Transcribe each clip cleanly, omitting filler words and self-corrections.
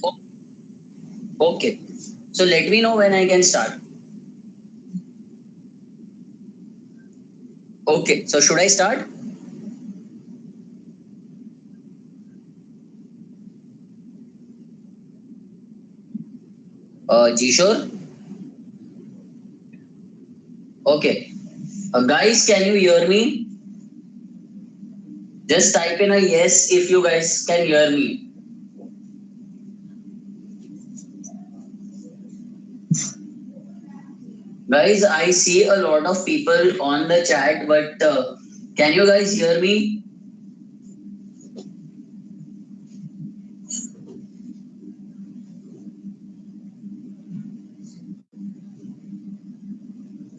O- Okay. So let me know when I can start. Okay. So should I start? Jishore? Okay. Guys, can you hear me? Just type in a yes if you guys can hear me. Guys, I see a lot of people on the chat, but can you guys hear me?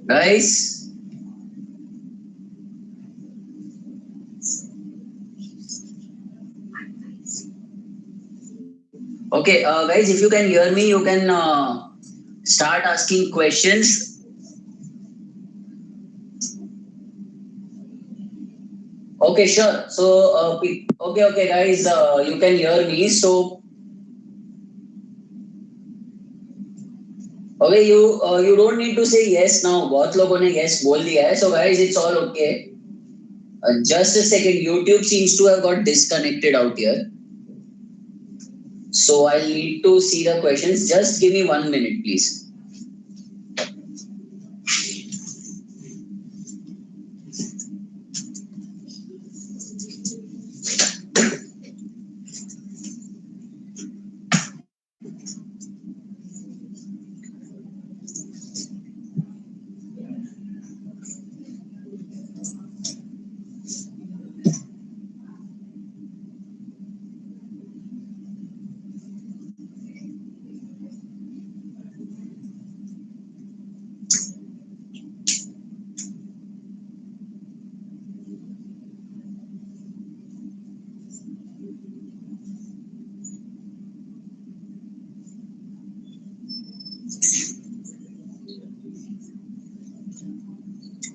Guys? Okay, guys, if you can hear me, you can start asking questions. Okay, sure. So, okay, guys, you can hear me. So, okay, you don't need to say yes now. बहुत लोगों ने yes बोल दिया है. So, guys, it's all okay. Just a second. YouTube seems to have got disconnected out here. So, I'll need to see the questions. Just give me 1 minute, please.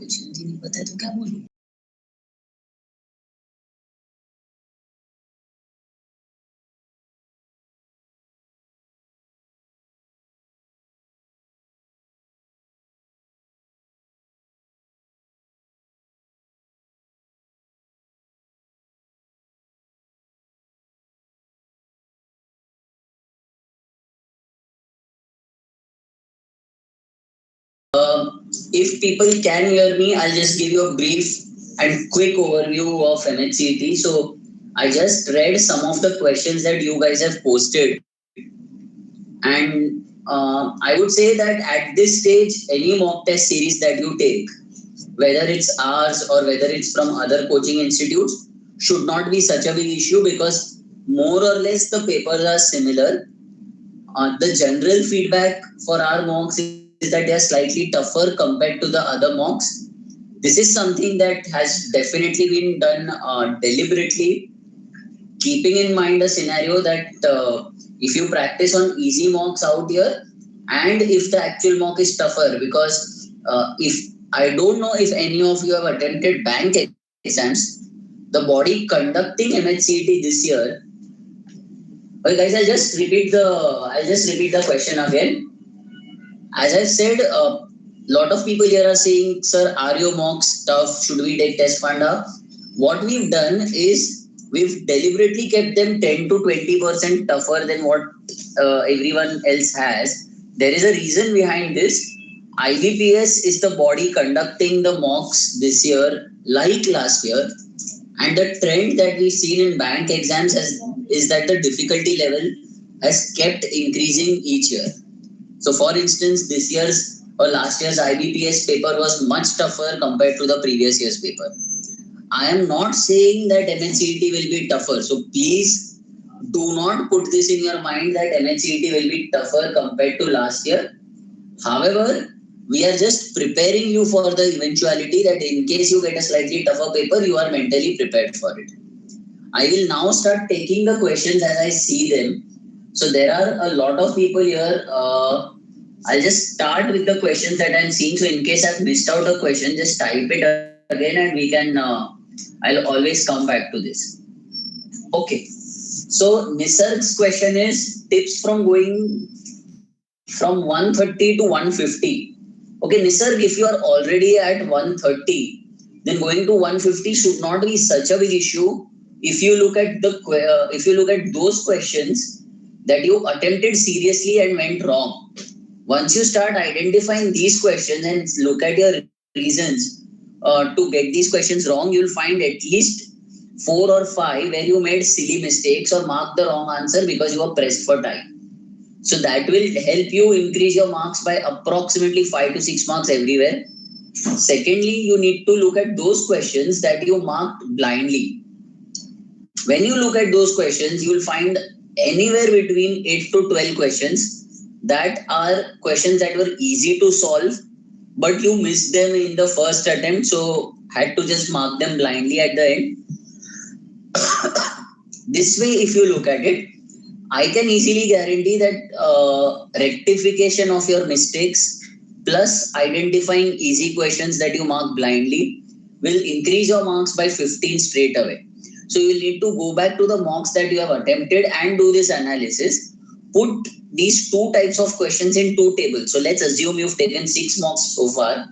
कुछ हिंदी नहीं पता है तो क्या बोलूं? If people can hear me, I'll just give you a brief and quick overview of MH-CET. So I just read some of the questions that you guys have posted, and I would say that at this stage, any mock test series that you take, whether it's ours or whether it's from other coaching institutes, should not be such a big issue because more or less the papers are similar. The general feedback for our mocks is that they are slightly tougher compared to the other mocks. This is something that has definitely been done deliberately, keeping in mind a scenario that if you practice on easy mocks out here, and if the actual mock is tougher, because if I don't know if any of you have attempted bank exams, the body conducting MH-CET this year. Okay, guys, I'll just repeat the question again. As I said, a lot of people here are saying, "Sir, are your mocks tough? Should we take test funda?" What we've done is we've deliberately kept them 10 to 20% tougher than what everyone else has. There is a reason behind this. IBPS is the body conducting the mocks this year, like last year, and the trend that we've seen in bank exams is that the difficulty level has kept increasing each year. So, for instance, this year's or last year's IBPS paper was much tougher compared to the previous year's paper. I am not saying that MH-CET will be tougher. So, please do not put this in your mind that MH-CET will be tougher compared to last year. However, we are just preparing you for the eventuality that in case you get a slightly tougher paper, you are mentally prepared for it. I will now start taking the questions as I see them. So there are a lot of people here. I'll just start with the questions that I'm seeing. So in case I've missed out a question, just type it again and we can. I'll always come back to this. Okay. So Nisarg's question is tips from going from 130 to 150. Okay, Nisarg, if you are already at 130, then going to 150 should not be such a big issue. If you look at if you look at those questions that you attempted seriously and went wrong, once you start identifying these questions and look at your reasons to get these questions wrong, you'll find at least four or five where you made silly mistakes or marked the wrong answer because you were pressed for time. So that will help you increase your marks by approximately 5 to 6 marks everywhere. Secondly, you need to look at those questions that you marked blindly. When you look at those questions, you will find anywhere between 8 to 12 questions that are questions that were easy to solve, but you missed them in the first attempt, so had to just mark them blindly at the end. This way, if you look at it, I can easily guarantee that rectification of your mistakes plus identifying easy questions that you mark blindly will increase your marks by 15 straight away. So you will need to go back to the mocks that you have attempted and do this analysis. Put these two types of questions in two tables. So let's assume you've taken 6 mocks so far.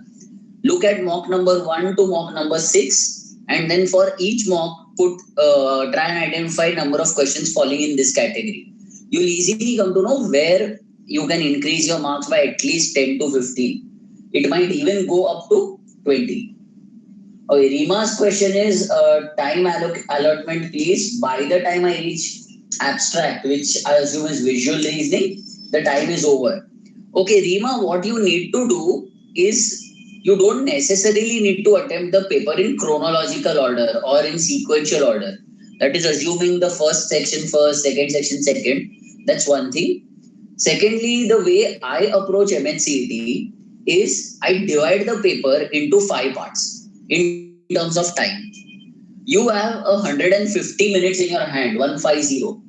Look at mock number 1 to mock number 6, and then for each mock try and identify number of questions falling in this category. You'll easily come to know where you can increase your marks by at least 10 to 15. It might even go up to 20. Okay, Rima's question is time allotment, please. By the time I reach abstract, which I assume is visual reasoning, the time is over. Okay, Rima, what you need to do is you don't necessarily need to attempt the paper in chronological order or in sequential order. That is assuming the first section first, second section second. That's one thing. Secondly, the way I approach MH-CET is I divide the paper into 5 parts in terms of time. You have 150 minutes in your hand, 150.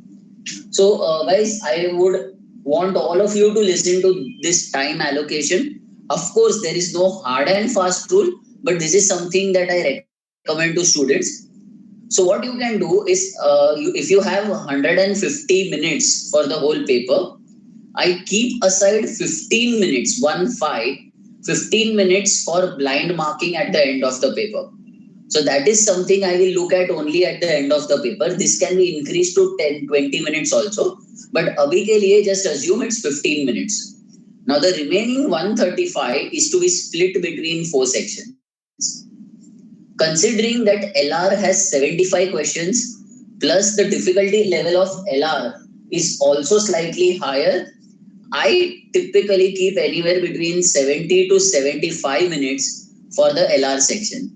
So, guys, I would want all of you to listen to this time allocation. Of course, there is no hard and fast rule, but this is something that I recommend to students. So what you can do is, if you have 150 minutes for the whole paper, I keep aside 15 minutes, 15 minutes for blind marking at the end of the paper. So that is something I will look at only at the end of the paper. This can be increased to 10, 20 minutes also. But abhi ke liye just assume it's 15 minutes. Now the remaining 135 is to be split between 4 sections. Considering that LR has 75 questions plus the difficulty level of LR is also slightly higher, I typically keep anywhere between 70 to 75 minutes for the LR section.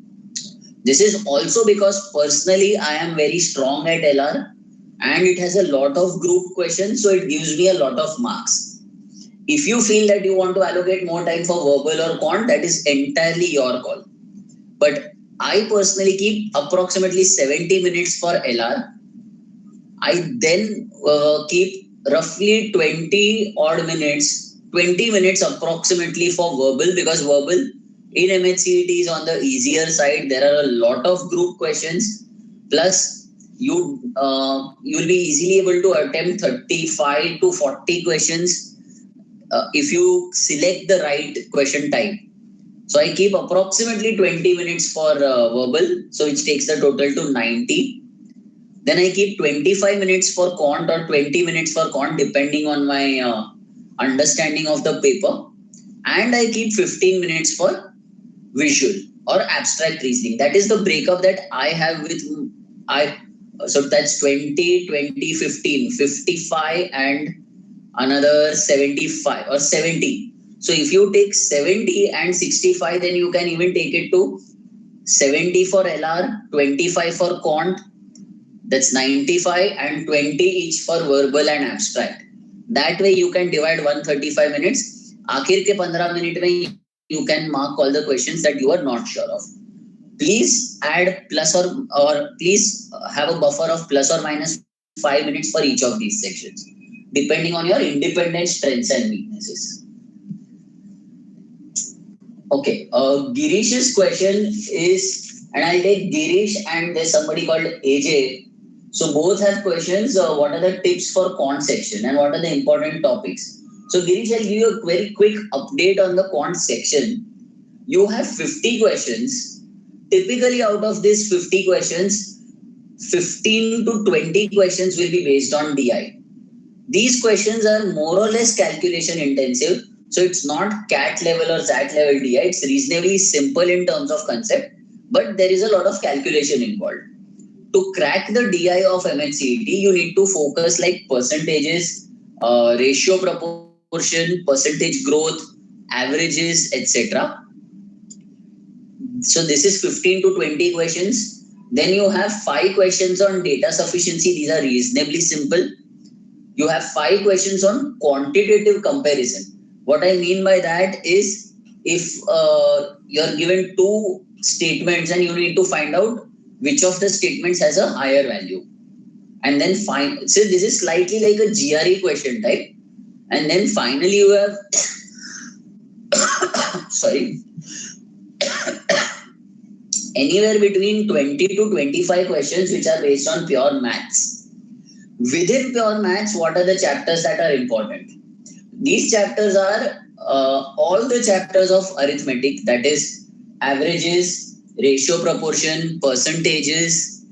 This is also because personally I am very strong at LR and it has a lot of group questions, so it gives me a lot of marks. If you feel that you want to allocate more time for verbal or quant, that is entirely your call. But I personally keep approximately 70 minutes for LR. I then keep roughly 20 odd minutes, 20 minutes approximately for verbal, because verbal in MH-CET is on the easier side. There are a lot of group questions. Plus, you'll be easily able to attempt 35 to 40 questions if you select the right question type. So I keep approximately 20 minutes for verbal, so which takes the total to 90. Then I keep 25 minutes for quant or 20 minutes for quant depending on my understanding of the paper. And I keep 15 minutes for visual or abstract reasoning. That is the breakup that I have with so that's 20, 20, 15, 55 and another 75 or 70. So if you take 70 and 65, then you can even take it to 70 for LR, 25 for quant, that's 95, and 20 each for verbal and abstract. That way you can divide 135 minutes. Akhir ke 15 minute mein you can mark all the questions that you are not sure of. Please add plus or please have a buffer of plus or minus 5 minutes for each of these sections, depending on your independent strengths and weaknesses. Okay, Girish's question is, and I'll take Girish and there's somebody called AJ. So both have questions. What are the tips for quant section and what are the important topics? So Girish, I'll give you a very quick update on the quant section. You have 50 questions. Typically, out of these 50 questions, 15 to 20 questions will be based on DI. These questions are more or less calculation intensive. So it's not CAT level or SAT level DI. It's reasonably simple in terms of concept, but there is a lot of calculation involved. To crack the DI of MH-CET, you need to focus like percentages, ratio proportion, percentage growth, averages, etc. So this is 15 to 20 questions. Then you have 5 questions on data sufficiency. These are reasonably simple. You have 5 questions on quantitative comparison. What I mean by that is if you're given 2 statements and you need to find out which of the statements has a higher value. And then find, so this is slightly like a GRE question type. And then finally you have, sorry, anywhere between 20 to 25 questions which are based on pure maths. Within pure maths, what are the chapters that are important? These chapters are all the chapters of arithmetic, that is averages, ratio proportion, percentages,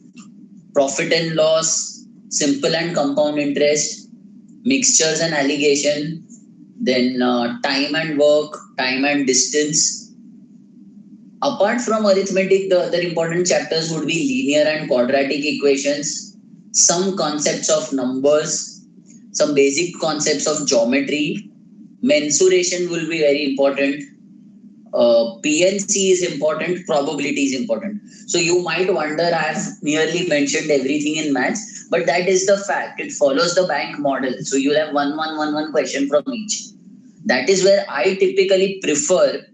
profit and loss, simple and compound interest, mixtures and alligation, then time and work, time and distance. Apart from arithmetic, the other important chapters would be linear and quadratic equations, some concepts of numbers, some basic concepts of geometry. Mensuration will be very important. PNC is important, probability is important. So you might wonder, I've nearly mentioned everything in maths, but that is the fact. It follows the bank model. So you'll have one question from each. That is where I typically prefer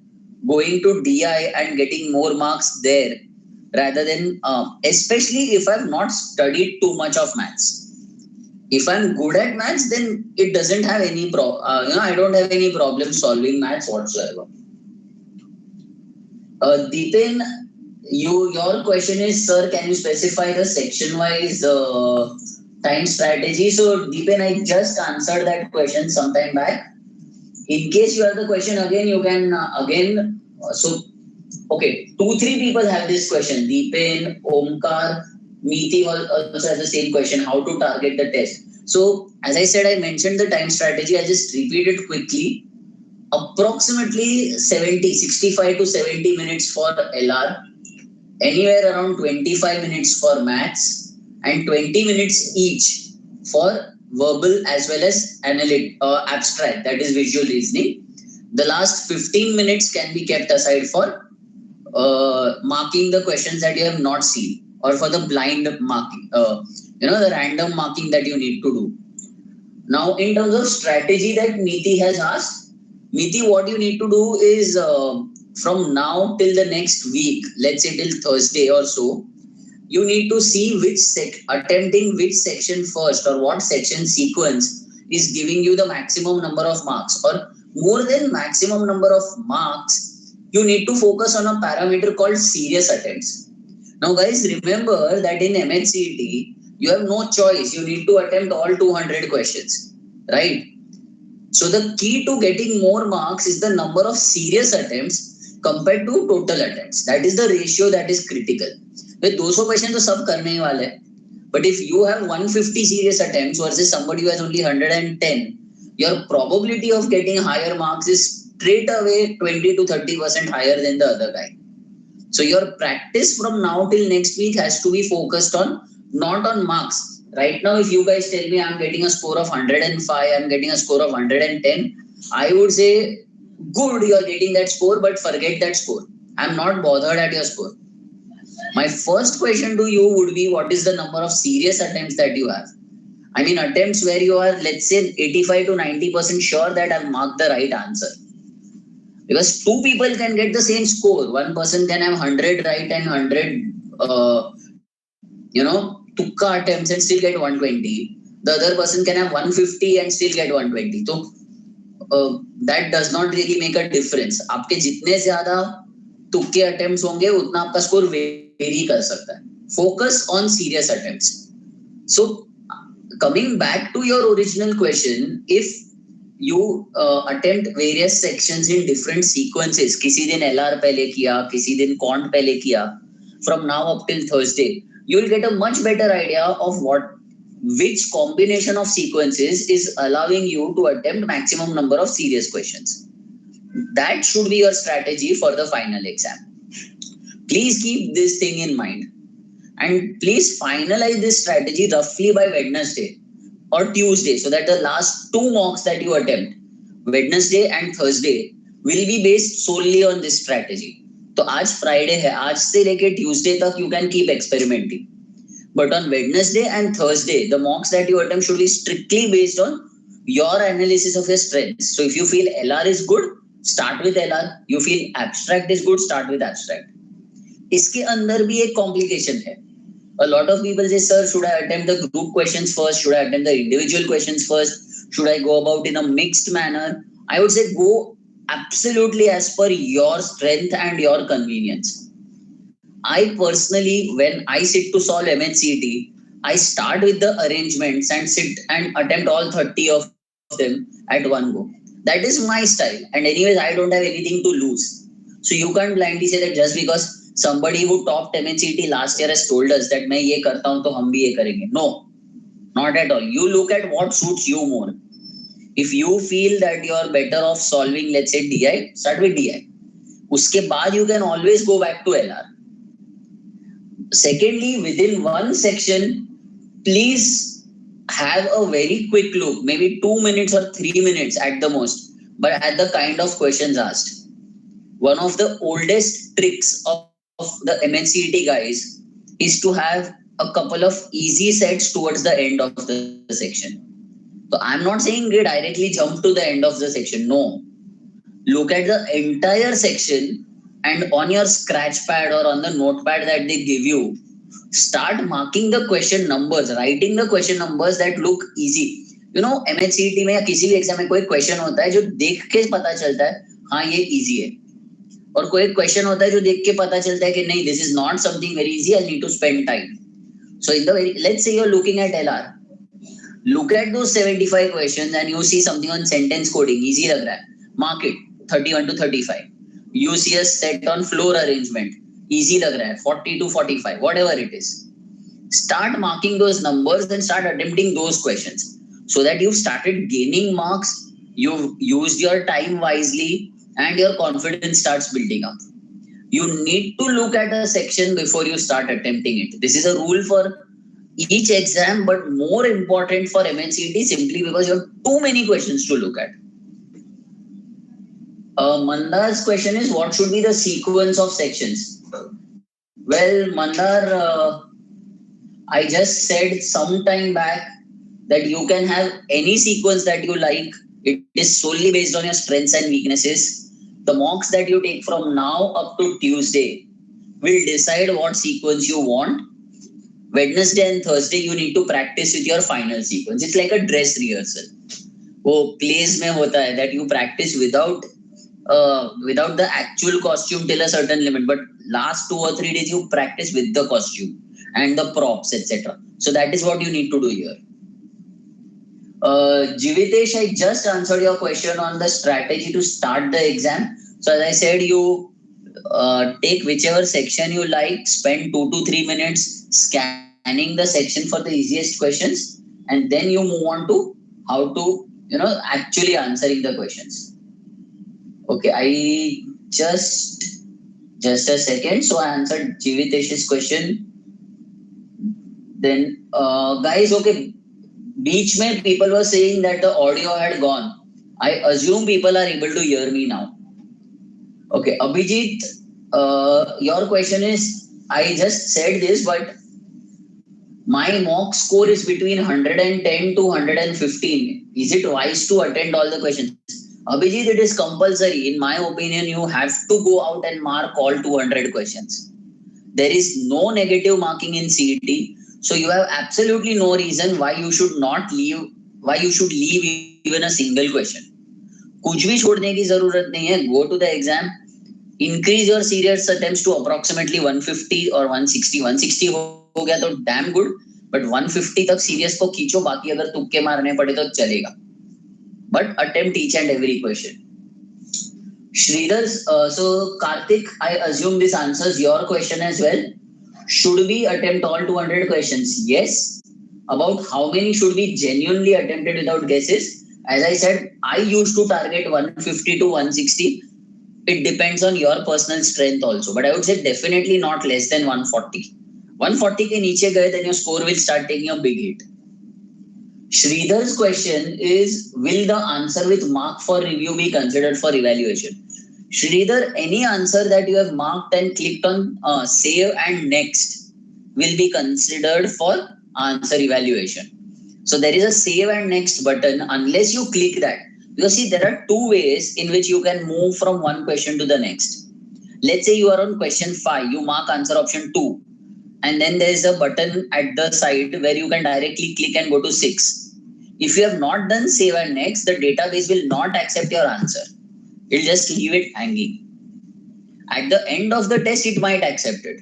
going to DI and getting more marks there rather than, especially if I've not studied too much of maths. If I'm good at maths, then it doesn't have any I don't have any problem solving maths whatsoever. Deepen, your question is, sir, can you specify the section-wise time strategy? So, Deepen, I just answered that question sometime back. In case you have the question again, you can again. Okay, 2-3 people have this question. Deepen, Omkar, Meeti also has the same question, how to target the test. So, as I said, I mentioned the time strategy. I just repeat it quickly. Approximately 65 to 70 minutes for LR, anywhere around 25 minutes for maths, and 20 minutes each for verbal as well as abstract, that is visual reasoning. The last 15 minutes can be kept aside for marking the questions that you have not seen, or for the blind marking, the random marking that you need to do. Now, in terms of strategy that Meeti has asked, Meeti, what you need to do is from now till the next week, let's say till Thursday or so, you need to see attempting which section first or what section sequence is giving you the maximum number of marks, or more than maximum number of marks, you need to focus on a parameter called serious attempts. Now, guys, remember that in MH-CET, you have no choice. You need to attempt all 200 questions, right? So the key to getting more marks is the number of serious attempts compared to total attempts. That is the ratio that is critical. With 200 questions, तो सब करने ही वाले. But if you have 150 serious attempts versus somebody who has only 110, your probability of getting higher marks is straight away 20 to 30% higher than the other guy. So your practice from now till next week has to be focused on, not on marks. Right now, if you guys tell me I'm getting a score of 105, I'm getting a score of 110, I would say, good, you're getting that score, but forget that score. I'm not bothered at your score. My first question to you would be, what is the number of serious attempts that you have? I mean, attempts where you are, let's say, 85 to 90% sure that I've marked the right answer. Because 2 people can get the same score. One person can have 100 right and 100, tukka attempts and still get 120. The other person can have 150 and still get 120. So that does not really make a difference. आपके जितने ज़्यादा तुक्के attempts होंगे, उतना आपका score vary कर सकता है. Focus on serious attempts. So coming back to your original question, if you attempt various sections in different sequences, किसी दिन LR पहले किया, किसी दिन quant पहले किया, from now up till Thursday, you will get a much better idea of which combination of sequences is allowing you to attempt maximum number of serious questions. That should be your strategy for the final exam. Please keep this thing in mind. And please finalize this strategy roughly by Wednesday or Tuesday, so that the last two mocks that you attempt, Wednesday and Thursday, will be based solely on this strategy. तो आज Friday है, आज से लेके Tuesday तक you can keep experimenting. But on Wednesday and Thursday, the mocks that you attempt should be strictly based on your analysis of your strengths. So if you feel LR is good, start with LR. You feel abstract is good, start with abstract. इसके अंदर भी एक complication है. A lot of people say, sir, should I attempt the group questions first? Should I attempt the individual questions first? Should I go about in a mixed manner? I would say go absolutely as per your strength and your convenience. I personally, when I sit to solve MH-CET, I start with the arrangements and sit and attempt all 30 of them at one go. That is my style. And anyways, I don't have anything to lose. So you can't blindly say that just because somebody who topped MH-CET last year has told us that मैं ये करता हूँ तो हम भी ये करेंगे. No, not at all. You look at what suits you more. If you feel that you are better off solving, let's say DI, start with DI. उसके बाद you can always go back to LR. Secondly, within one section, please have a very quick look, maybe 2 minutes or 3 minutes at the most, but at the kind of questions asked. One of the oldest tricks of the MH-CET guys is to have a couple of easy sets towards the end of the section. So I'm not saying directly jump to the end of the section. No. Look at the entire section and on your scratch pad or on the notepad that they give you, start marking the question numbers, writing the question numbers that look easy. You know, MH-CET में या किसी भी exam में कोई question होता है जो देख के पता चलता है हाँ ये इजी है, और कोई क्वेश्चन होता है जो देख के पता चलता है कि नहीं, this is not something very easy, I need to spend time. So in the let's say you're looking at LR, look at those 75 questions and you see something on sentence coding, easy लग रहा है, mark it 31 to 35. You see a set on floor arrangement, easy लग रहा है 40 to 45, whatever it is. Start marking those numbers and start attempting those questions so that you've started gaining marks, you've used your time wisely, and your confidence starts building up. You need to look at a section before you start attempting it. This is a rule for each exam, but more important for MH-CET simply because you have too many questions to look at. Mandar's question is, what should be the sequence of sections? Well, Mandar, I just said some time back that you can have any sequence that you like. It is solely based on your strengths and weaknesses. The mocks that you take from now up to Tuesday will decide what sequence you want. Wednesday and Thursday, you need to practice with your final sequence. It's like a dress rehearsal. वो plays में होता है that you practice without the actual costume till a certain limit, but last 2 or 3 days you practice with the costume and the props, etc. So that is what you need to do here. Jivitesh, I just answered your question on the strategy to start the exam. So as I said, you take whichever section you like, spend 2 to 3 minutes scanning the section for the easiest questions, and then you move on to how to, actually answering the questions. Okay, I just a second. So I answered Jivitesh's question. Then, guys, okay, beach mein people were saying that the audio had gone. I assume people are able to hear me now. Okay, Abhijit, your question is, I just said this, but my mock score is between 110 to 115. Is it wise to attend all the questions? Abhijit, it is compulsory. In my opinion, you have to go out and mark all 200 questions. There is no negative marking in CET. So you have absolutely no reason why you should leave even a single question. कुछ भी छोड़ने की जरूरत नहीं है. Go to the exam. Increase your serious attempts to approximately 150 or 160. 160 हो गया तो damn good. बट 150 तक सीरियस को खींचो, बाकी अगर तुक्के मारने पड़े तो चलेगा, but attempt each and every question. Sridhar, so Karthik, I assume this answers your question as well. Should we attempt all 200 questions? Yes. About how many should be genuinely attempted without guesses? As I said, I used to target 150 to 160. It depends on your personal strength also. But I would say definitely not less than 140. 140 ke niche gaye, then your score will start taking a big hit. Sridhar's question is, will the answer with mark for review be considered for evaluation? Sridhar, any answer that you have marked and clicked on save and next will be considered for answer evaluation. So there is a save and next button unless you click that. Because see, there are two ways in which you can move from one question to the next. Let's say you are on question 5, you mark answer option 2. And then there is a button at the side where you can directly click and go to 6. If you have not done save and next, the database will not accept your answer. It'll just leave it hanging. At the end of the test, it might accept it.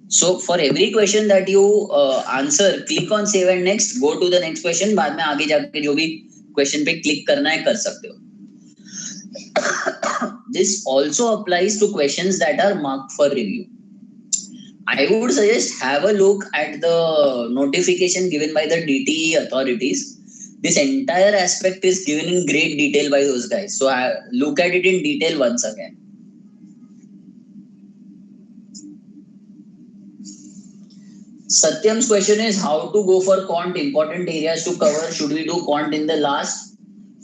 So for every question that you answer, click on save and next, go to the next question. बाद में आगे जाके जो भी question पे click करना है कर सकते हो. This also applies to questions that are marked for review. I would suggest have a look at the notification given by the DTE authorities. This entire aspect is given in great detail by those guys. So I look at it in detail once again. Satyam's question is how to go for quant, important areas to cover. Should we do quant in the last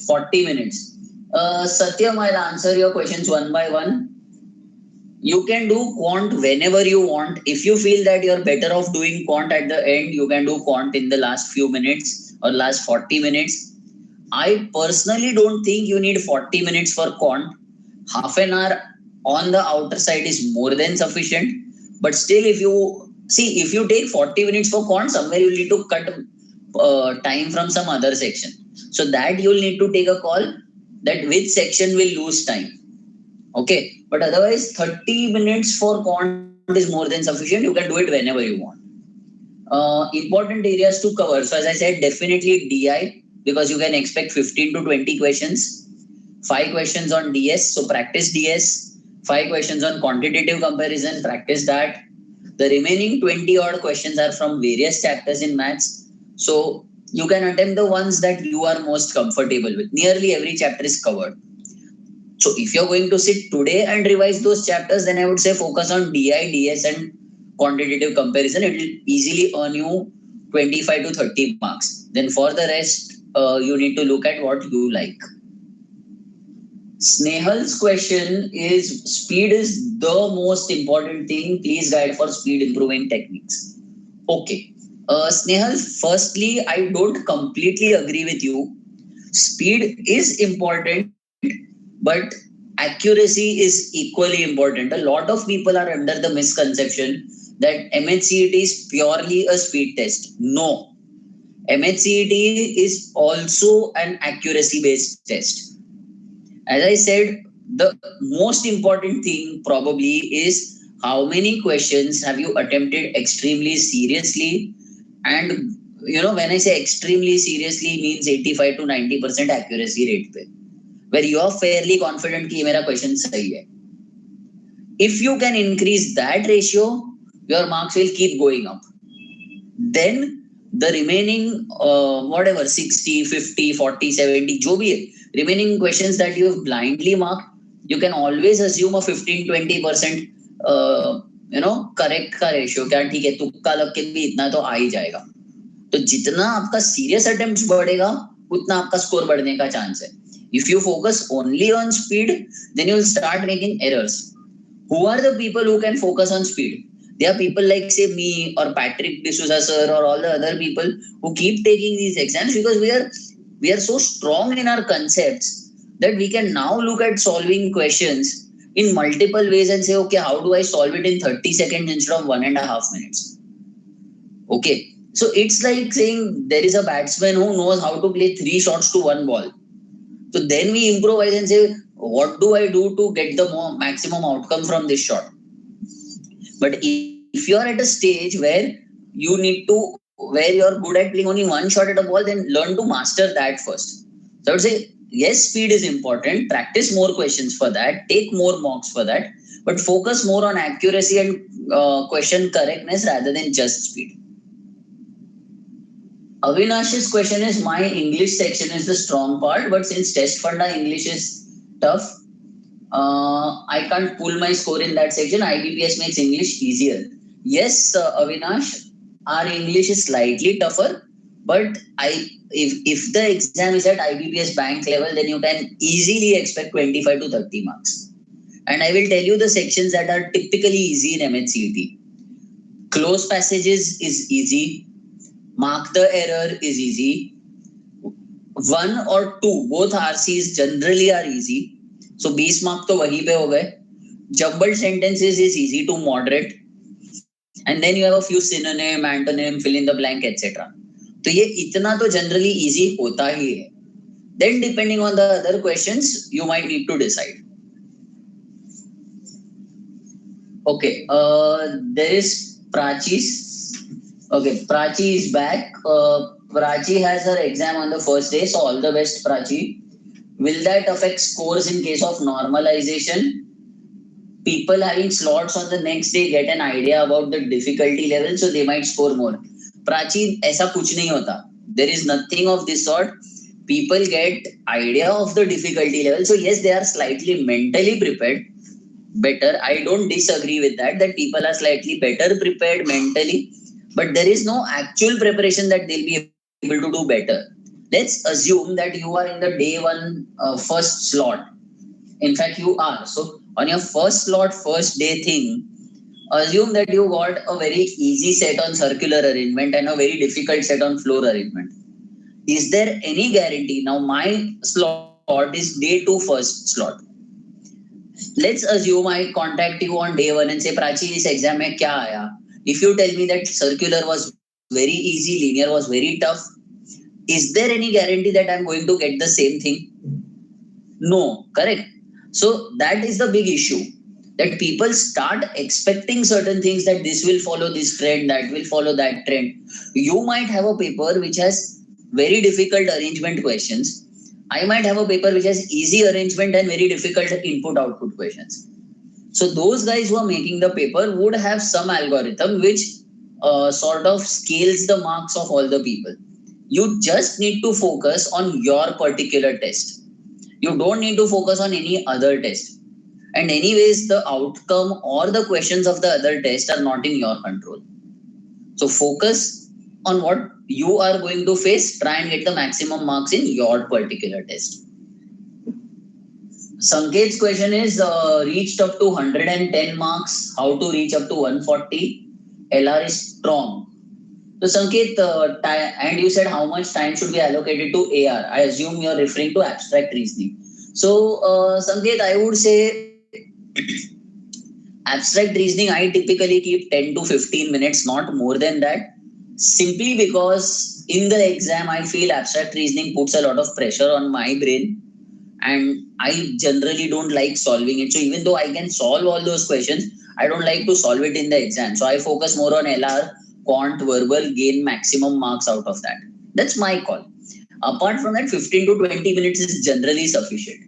40 minutes? Satyam, I'll answer your questions one by one. You can do quant whenever you want. If you feel that you're better off doing quant at the end, you can do quant in the last few minutes or last 40 minutes. I personally don't think you need 40 minutes for quant. Half an hour on the outer side is more than sufficient. But still, if you take 40 minutes for quant, somewhere you'll need to cut time from some other section. So that you'll need to take a call that which section will lose time. Okay, but otherwise 30 minutes for quant is more than sufficient. You can do it whenever you want. Important areas to cover. So as I said, definitely DI, because you can expect 15 to 20 questions. 5 questions on DS, so practice DS. 5 questions on quantitative comparison, practice that. The remaining 20 odd questions are from various chapters in maths. So you can attempt the ones that you are most comfortable with. Nearly every chapter is covered. So if you're going to sit today and revise those chapters, then I would say focus on DI, DS and quantitative comparison. It will easily earn you 25 to 30 marks. Then for the rest, you need to look at what you like. Snehal's question is, speed is the most important thing. Please guide for speed improving techniques. Okay. Snehal, firstly, I don't completely agree with you. Speed is important, but accuracy is equally important. A lot of people are under the misconception that MH-CET is purely a speed test. No. MH-CET is also an accuracy-based test. As I said, the most important thing probably is how many questions have you attempted extremely seriously. And when I say extremely seriously, means 85 to 90% accuracy rate pe, where you are fairly confident कि मेरा question सही है. If you can increase that ratio, your marks will keep going up. Then the remaining 60, 50, 40, 70, जो भी है, remaining questions that you have blindly marked, you can always assume a 15-20% correct का ratio. क्या ठीक है, तुक्का लग के भी इतना तो आ ही जाएगा. तो जितना आपका serious attempts बढ़ेगा, उतना आपका score बढ़ने का chance है. If you focus only on speed, then you will start making errors. Who are the people who can focus on speed? There are people like, say, me or Patrick D'Souza sir or all the other people who keep taking these exams because we are so strong in our concepts that we can now look at solving questions in multiple ways and say, okay, how do I solve it in 30 seconds instead of 1.5 minutes? Okay. So it's like saying there is a batsman who knows how to play 3 shots to 1 ball. So then we improvise and say, what do I do to get the maximum outcome from this shot? But if you are at a stage where you need to where you're good at playing only one shot at a ball, then learn to master that first. So I would say, yes, speed is important. Practice more questions for that. Take more mocks for that. But focus more on accuracy and question correctness rather than just speed. Avinash's question is, my English section is the strong part, but since test funda English is tough, I can't pull my score in that section. IBPS makes English easier. Yes, Avinash, our English is slightly tougher, but if the exam is at IBPS bank level, then you can easily expect 25 to 30 marks. And I will tell you the sections that are typically easy in MH-CET. Close passages is easy. Mark the error is easy. One or two, both RCs generally are easy. So 20 mark तो वहीं पे हो गए. Jumbled sentences is easy to moderate. And then you have a few synonym, antonym, fill in the blank, etc. तो ये इतना तो generally easy होता ही है. Then depending on the other questions, you might need to decide. Okay, there is Prachi's. Okay, Prachi is back. Prachi has her exam on the first day, so all the best, Prachi. Will that affect scores in case of normalization? People having slots on the next day get an idea about the difficulty level, so they might score more. Prachi, ऐसा कुछ नहीं होता. There is nothing of this sort. People get idea of the difficulty level, so yes, they are slightly mentally prepared. Better. I don't disagree with that people are slightly better prepared mentally, but there is no actual preparation that they'll be able to do better. Let's assume that you are in the day one first slot. In fact, you are. So on your first slot, first day thing, assume that you got a very easy set on circular arrangement and a very difficult set on floor arrangement. Is there any guarantee? Now my slot is day two first slot. Let's assume I contact you on day one and say, Prachi, this exam mein kya aaya? If you tell me that circular was very easy, linear was very tough, is there any guarantee that I'm going to get the same thing? No, correct. So that is the big issue, that people start expecting certain things, that this will follow this trend, that will follow that trend. You might have a paper which has very difficult arrangement questions. I might have a paper which has easy arrangement and very difficult input-output questions. So those guys who are making the paper would have some algorithm which sort of scales the marks of all the people. You just need to focus on your particular test. You don't need to focus on any other test. And anyways, the outcome or the questions of the other test are not in your control. So focus on what you are going to face. Try and get the maximum marks in your particular test. Sanket's question is, reached up to 110 marks. How to reach up to 140? LR is strong. So Sanket, and you said how much time should be allocated to AR. I assume you're referring to abstract reasoning. So Sanket, I would say abstract reasoning, I typically keep 10 to 15 minutes, not more than that. Simply because in the exam, I feel abstract reasoning puts a lot of pressure on my brain. And I generally don't like solving it. So even though I can solve all those questions, I don't like to solve it in the exam. So I focus more on LR, quant, verbal, gain maximum marks out of that. That's my call. Apart from that, 15 to 20 minutes is generally sufficient.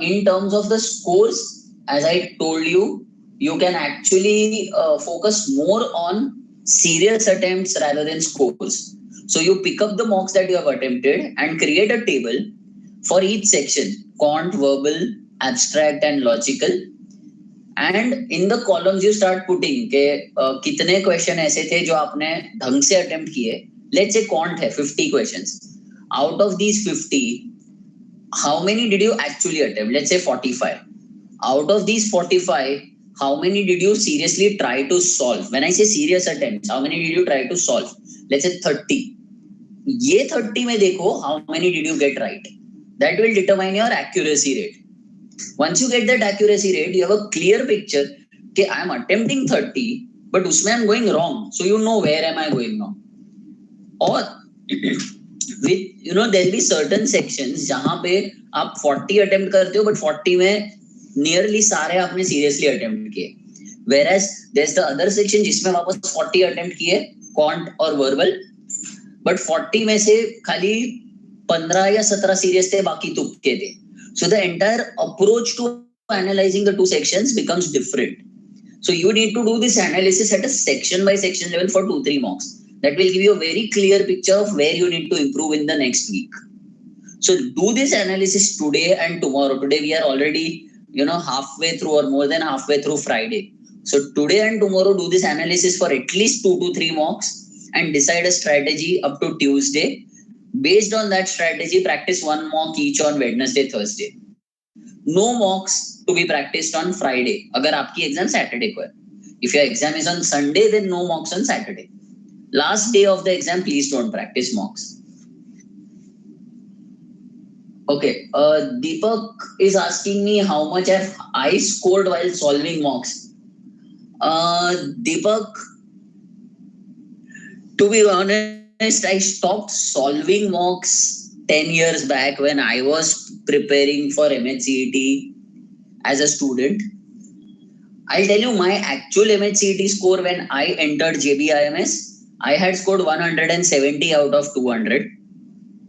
In terms of the scores, as I told you, you can actually focus more on serious attempts rather than scores. So you pick up the mocks that you have attempted and create a table for each section, quant, verbal, abstract and logical. And in the columns you start putting के कितने question ऐसे थे जो आपने ढंग से attempt किए. Let's say quant है 50 questions. Out of these 50, how many did you actually attempt? Let's say 45. Out of these 45, how many did you seriously try to solve? When I say serious attempts, how many did you try to solve? Let's say 30. ये 30 में देखो how many did you get right? That will determine your accuracy rate. Once you get that accuracy rate, you have a clear picture that I am attempting 30, but usme I am going wrong. So you know where am I going wrong. Or with there'll be certain sections जहाँ पे आप 40 attempt करते हो, but 40 में nearly सारे आपने seriously attempt किए. Whereas there's the other section जिसमें वापस 40 attempt किए, quant और verbal. But 40 में से खाली 15 या 17 serious थे, बाकी तुक्के थे. So the entire approach to analyzing the two sections becomes different. So you need to do this analysis at a section by section level for 2-3 marks. That will give you a very clear picture of where you need to improve in the next week. So do this analysis today and tomorrow. Today we are already, halfway through or more than halfway through Friday. So today and tomorrow do this analysis for at least 2 to 3 marks and decide a strategy up to Tuesday. Based on that strategy, practice 1 mock each on Wednesday, Thursday. No mocks to be practiced on Friday. अगर आपकी exam Saturday को है. If your exam is on Sunday, then no mocks on Saturday. Last day of the exam, please don't practice mocks. Okay, Deepak is asking me how much have I scored while solving mocks. Deepak, to be honest, I stopped solving mocks 10 years back when I was preparing for MH-CET as a student. I'll tell you my actual MH-CET score when I entered JBIMS. I had scored 170 out of 200.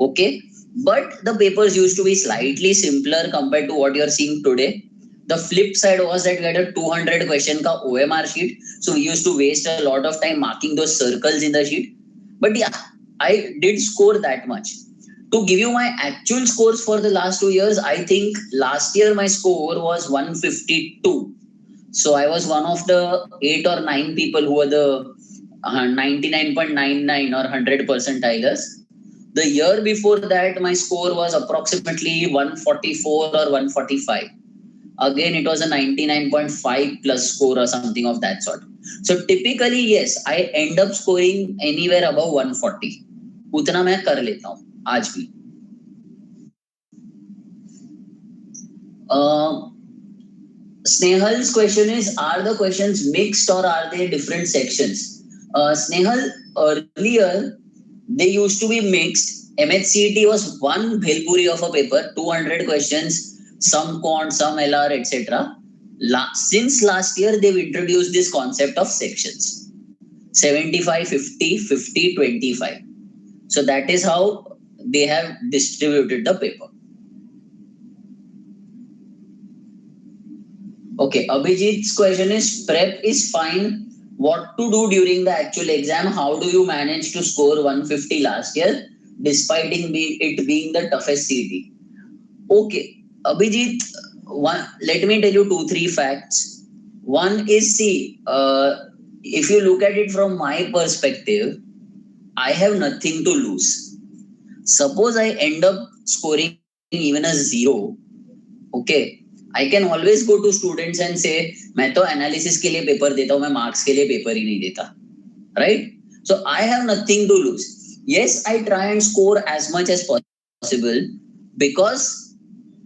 Okay. But the papers used to be slightly simpler compared to what you're seeing today. The flip side was that we had a 200 question ka OMR sheet. So we used to waste a lot of time marking those circles in the sheet. But yeah, I did score that much. To give you my actual scores for the last 2 years, I think last year my score was 152. So I was one of the 8 or 9 people who were the 99.99 or 100 percentilers. The year before that, my score was approximately 144 or 145. Again, it was a 99.5 plus score or something of that sort. So typically, yes, I end up scoring anywhere above 140. उतना मैं कर लेता हूँ आज भी. Snehal's question is, are the questions mixed or are they different sections? Snehal, earlier, they used to be mixed. MH-CET was one bhelpuri of a paper, 200 questions, some quant, some LR, etc. Since last year, they've introduced this concept of sections. 75, 50, 50, 25. So that is how they have distributed the paper. Okay, Abhijit's question is, prep is fine. What to do during the actual exam? How do you manage to score 150 last year despite it being the toughest CET? Okay, Abhijit, let me tell you 2-3 facts. One is, see, if you look at it from my perspective, I have nothing to lose. Suppose I end up scoring even a 0, okay, I can always go to students and say, मैं तो analysis के लिए paper देता हूँ, मैं marks के लिए paper ही नहीं देता, right? So I have nothing to lose. Yes, I try and score as much as possible because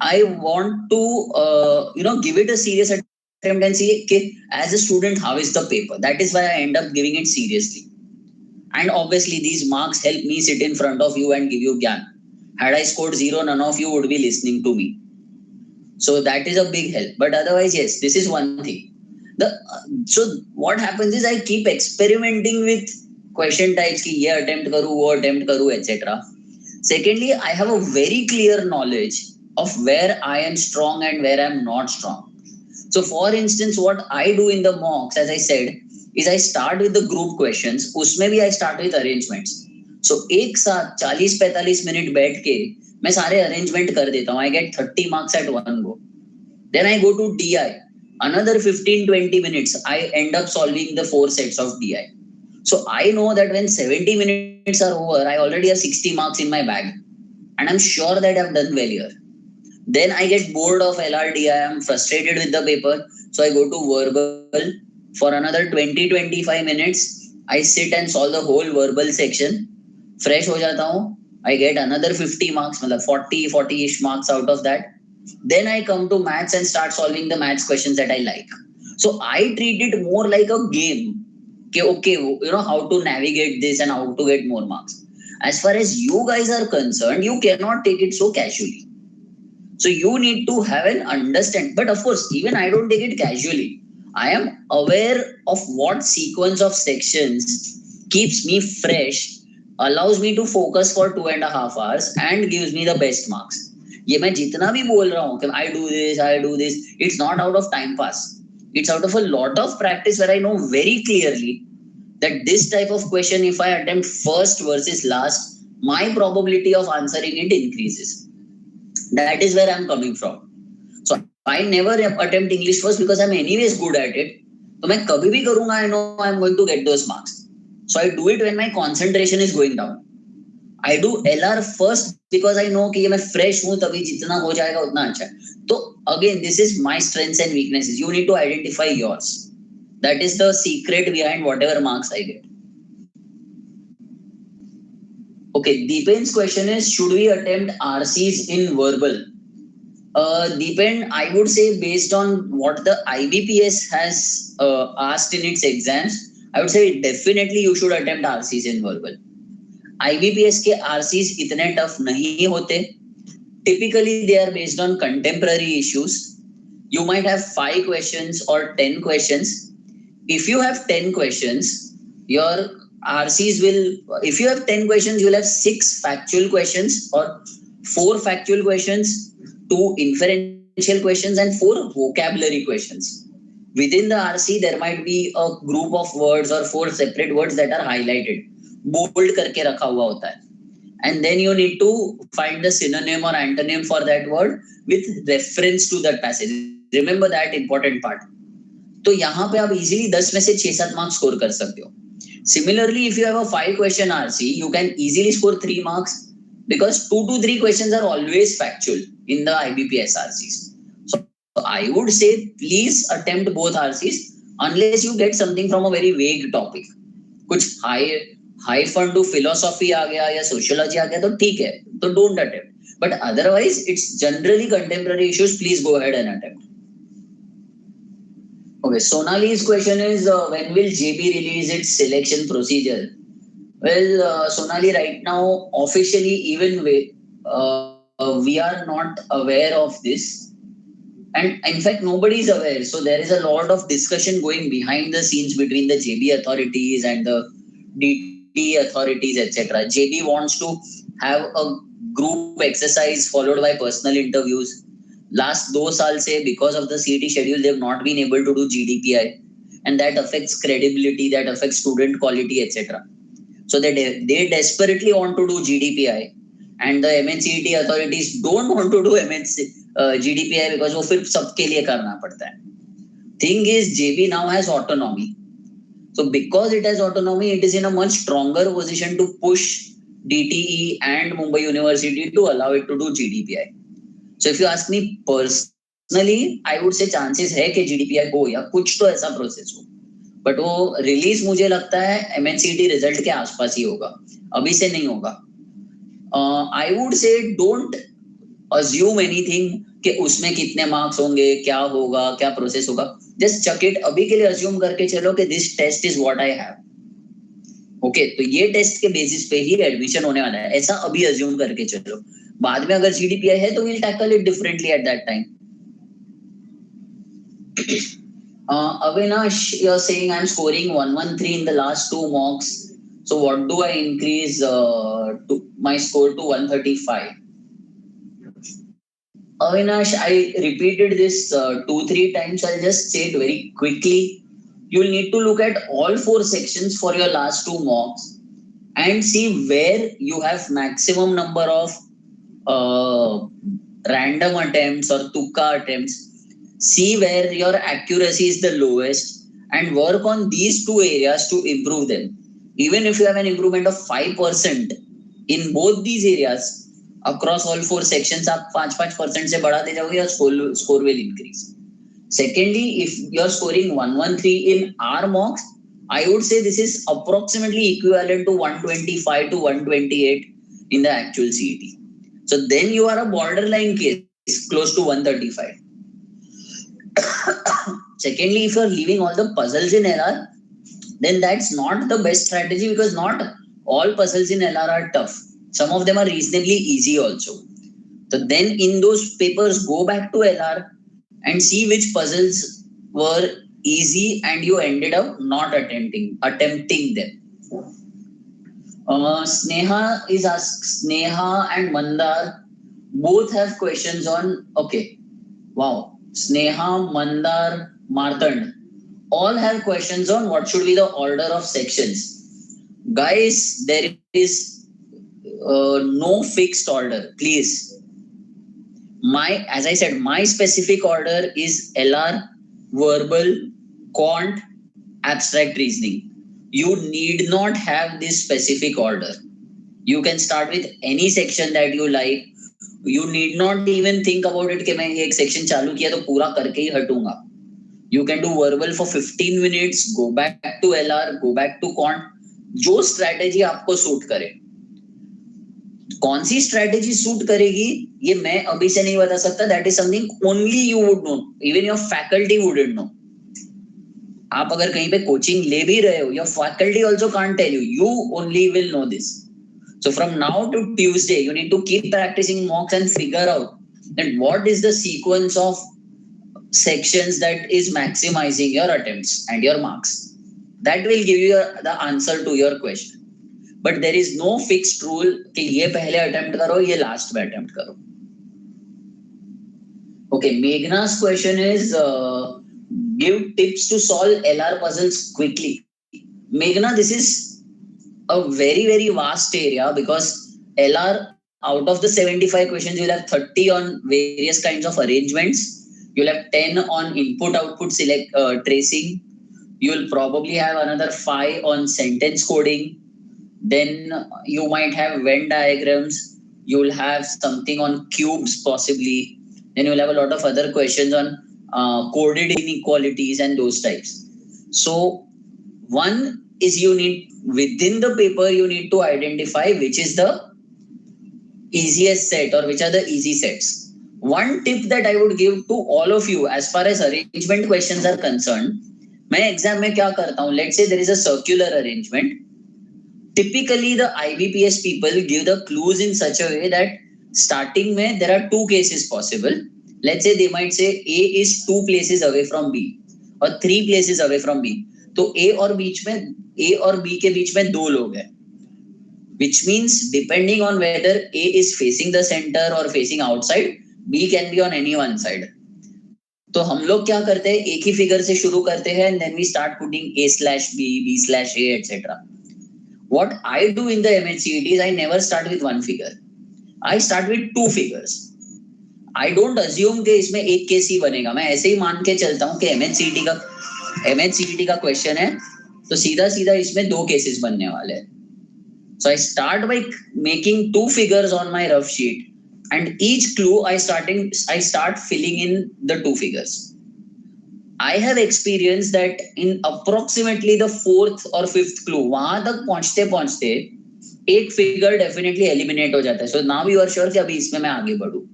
I want to, give it a serious attempt and see, okay, as a student, how is the paper? That is why I end up giving it seriously. And obviously, these marks help me sit in front of you and give you gyan. Had I scored 0, none of you would be listening to me. So that is a big help. But otherwise, yes, this is one thing. So what happens is I keep experimenting with question types ki ye attempt karu, wo attempt karu, etc. Secondly, I have a very clear knowledge of where I am strong and where I am not strong. So for instance, what I do in the mocks, as I said, is I start with the group questions. Usme bhi I start with arrangements. So एक साथ 40-45 minute बैठ के मैं सारे arrangement कर देता हूँ. I get 30 marks at one go. Then I go to DI. Another 15-20 minutes, I end up solving the 4 sets of DI. So I know that when 70 minutes are over, I already have 60 marks in my bag. And I'm sure that I've done well here. Then I get bored of LRDI. I'm frustrated with the paper. So I go to verbal. For another 20-25 minutes, I sit and solve the whole verbal section. Fresh ho jata hu. I get another 50 marks, 40-ish marks out of that. Then I come to maths and start solving the maths questions that I like. So I treat it more like a game. Okay, how to navigate this and how to get more marks. As far as you guys are concerned, you cannot take it so casually. So you need to have an understanding. But of course, even I don't take it casually. I am aware of what sequence of sections keeps me fresh, allows me to focus for 2.5 hours and gives me the best marks. ये मैं जितना भी बोल रहा हूँ कि I do this, it's not out of time pass. It's out of a lot of practice where I know very clearly that this type of question, if I attempt first versus last, my probability of answering it increases. That is where I'm coming from. So I never attempt English first because I'm anyways good at it. तो मैं कभी भी करूंगा, I know I'm going to get those marks. So I do it when my concentration is going down. I do LR first because I know कि ये मैं fresh हूँ, तभी जितना हो जाएगा उतना अच्छा है. तो again, this is my strengths and weaknesses. You need to identify yours. That is the secret behind whatever marks I get. Okay, Deepen's question is, should we attempt RCs in verbal? Deepen, I would say based on what the IBPS has asked in its exams, I would say definitely you should attempt RCs in verbal. IBPS के RCs इतने tough नहीं होते. Typically they are based on contemporary issues. You might have 5 questions or 10 questions. If you have 10 questions, your RCs will, if you have 10 questions, you will have 6 factual questions or 4 factual questions, 2 inferential questions and 4 vocabulary questions. Within the RC, there might be a group of words or 4 separate words that are highlighted. Bold करके रखा हुआ होता है. And then you need to find the synonym or antonym for that word with reference to that passage. Remember that important part. तो यहाँ पे आप easily 10 में से 6-7 marks score कर सकते हो. Similarly, if you have a 5 question RC, you can easily score 3 marks because 2 to 3 questions are always factual in the IBPS RCs. So I would say please attempt both RCs unless you get something from a very vague topic. कुछ high fun to philosophy आ गया या sociology आ गया तो ठीक है, तो don't attempt. But otherwise, it's generally contemporary issues. Please go ahead and attempt. Okay, Sonali's question is, when will JB release its selection procedure? Well, Sonali, right now, officially, even we are not aware of this. And in fact, nobody is aware. So there is a lot of discussion going behind the scenes between the JB authorities and the DT authorities, etc. JB wants to have a group exercise followed by personal interviews. Last 2 साल से because of the CET schedule, they have not been able to do GDPI, and that affects credibility, that affects student quality, etc. So they desperately want to do GDPI, and the MH-CET authorities don't want to do GDPI because वो फिर सबके लिए करना पड़ता है. Thing is, JB now has autonomy. So because it has autonomy, it is in a much stronger position to push DTE and Mumbai University to allow it to do GDPI. So if you ask me personally, I would say chances है कि GDPI हो या कुछ तो ऐसा process हो. But वो release मुझे लगता है MH-CET रिजल्ट के आसपास ही होगा, अभी से नहीं होगा. I would say don't assume anything कि उसमें कितने मार्क्स होंगे, क्या होगा, क्या प्रोसेस होगा. Just check it. अभी के लिए अज्यूम करके चलो कि this test is what I have. Okay, तो ये टेस्ट के बेसिस पे ही एडमिशन होने वाला है, ऐसा अभी अज्यूम करके चलो. बाद में अगर GDPI है तो we'll tackle it differently at that time. Avinash, you're saying I'm scoring 113 in the last 2 mocks. So what do I increase to my score to 135? Avinash, I repeated this 2-3 times. I'll just say it very quickly. You'll need to look at all 4 sections for your last 2 mocks and see where you have maximum number of random attempts or tukka attempts. See where your accuracy is the lowest and work on these 2 areas to improve them. Even if you have an improvement of 5% in both these areas across all 4 sections, आप 5% से बढ़ाते जाओगे, your score will increase. Secondly, if you're scoring 113 in our mocks, I would say this is approximately equivalent to 125 to 128 in the actual CET. So then you are a borderline case, close to 135. Secondly, if you're leaving all the puzzles in LR, then that's not the best strategy because not all puzzles in LR are tough. Some of them are reasonably easy also. So then in those papers, go back to LR and see which puzzles were easy and you ended up not attempting them. Sneha and Mandar both have questions on. Okay, wow. Sneha, Mandar, Martand all have questions on what should be the order of sections. Guys, there is no fixed order. Please, as I said, my specific order is LR, verbal, quant, abstract reasoning. You need not have this specific order. You can start with any section that you like. You need not even think about it कि मैं ये एक section चालू किया तो पूरा करके ही हटूंगा. You can do verbal for 15 minutes, go back to LR, go back to quant. जो strategy आपको suit करे. कौन सी strategy suit करेगी ये मैं अभी से नहीं बता सकता. That is something only you would know. Even your faculty wouldn't know. आप अगर कहीं पे कोचिंग ले भी रहे हो, your faculty also can't tell you. You only will know this. So from now to Tuesday, you need to keep practicing mocks and figure out that what is the sequence of sections that is maximizing your attempts and your marks. That will give you the answer to your question. But there is no fixed rule कि ये पहले attempt करो, ये last में attempt करो. Okay, Meghna's question is give tips to solve LR puzzles quickly. Meghna, this is a very, very vast area because LR, out of the 75 questions, you'll have 30 on various kinds of arrangements. You'll have 10 on input-output tracing. You'll probably have another 5 on sentence coding. Then you might have Venn diagrams. You'll have something on cubes possibly. Then you'll have a lot of other questions on coded inequalities and those types. So one is you need within the paper you need to identify which is the easiest set or which are the easy sets. One tip that I would give to all of you as far as arrangement questions are concerned, मैं exam में क्या करता हूँ, let's say there is a circular arrangement. Typically the IBPS people give the clues in such a way that starting में there are two cases possible. Let's say they might say A is 2 places away from B or 3 places away from B. तो A और B के बीच में 2 लोग हैं. Which means depending on whether A is facing the center or facing outside, B can be on any one side. तो हम लोग क्या करते हैं, एक ही फिगर से शुरू करते हैं and then we start putting A/B, B/A, etc. What I do in the MH-CET is I never start with one figure. I start with 2 figures. I don't assume कि इसमें एक केस ही बनेगा. मैं ऐसे ही मान के चलता हूँ कि MH-CET का क्वेश्चन है तो सीधा सीधा इसमें 2 केसेस बनने वाले हैं. So I start by making 2 figures on my rough sheet and each clue I start filling in the 2 figures. I have experienced that in approximately the 4th or 5th clue वहां तक पहुंचते एक figure definitely eliminate हो जाता है. So now you are sure कि अभी इसमें मैं आगे बढ़ूं.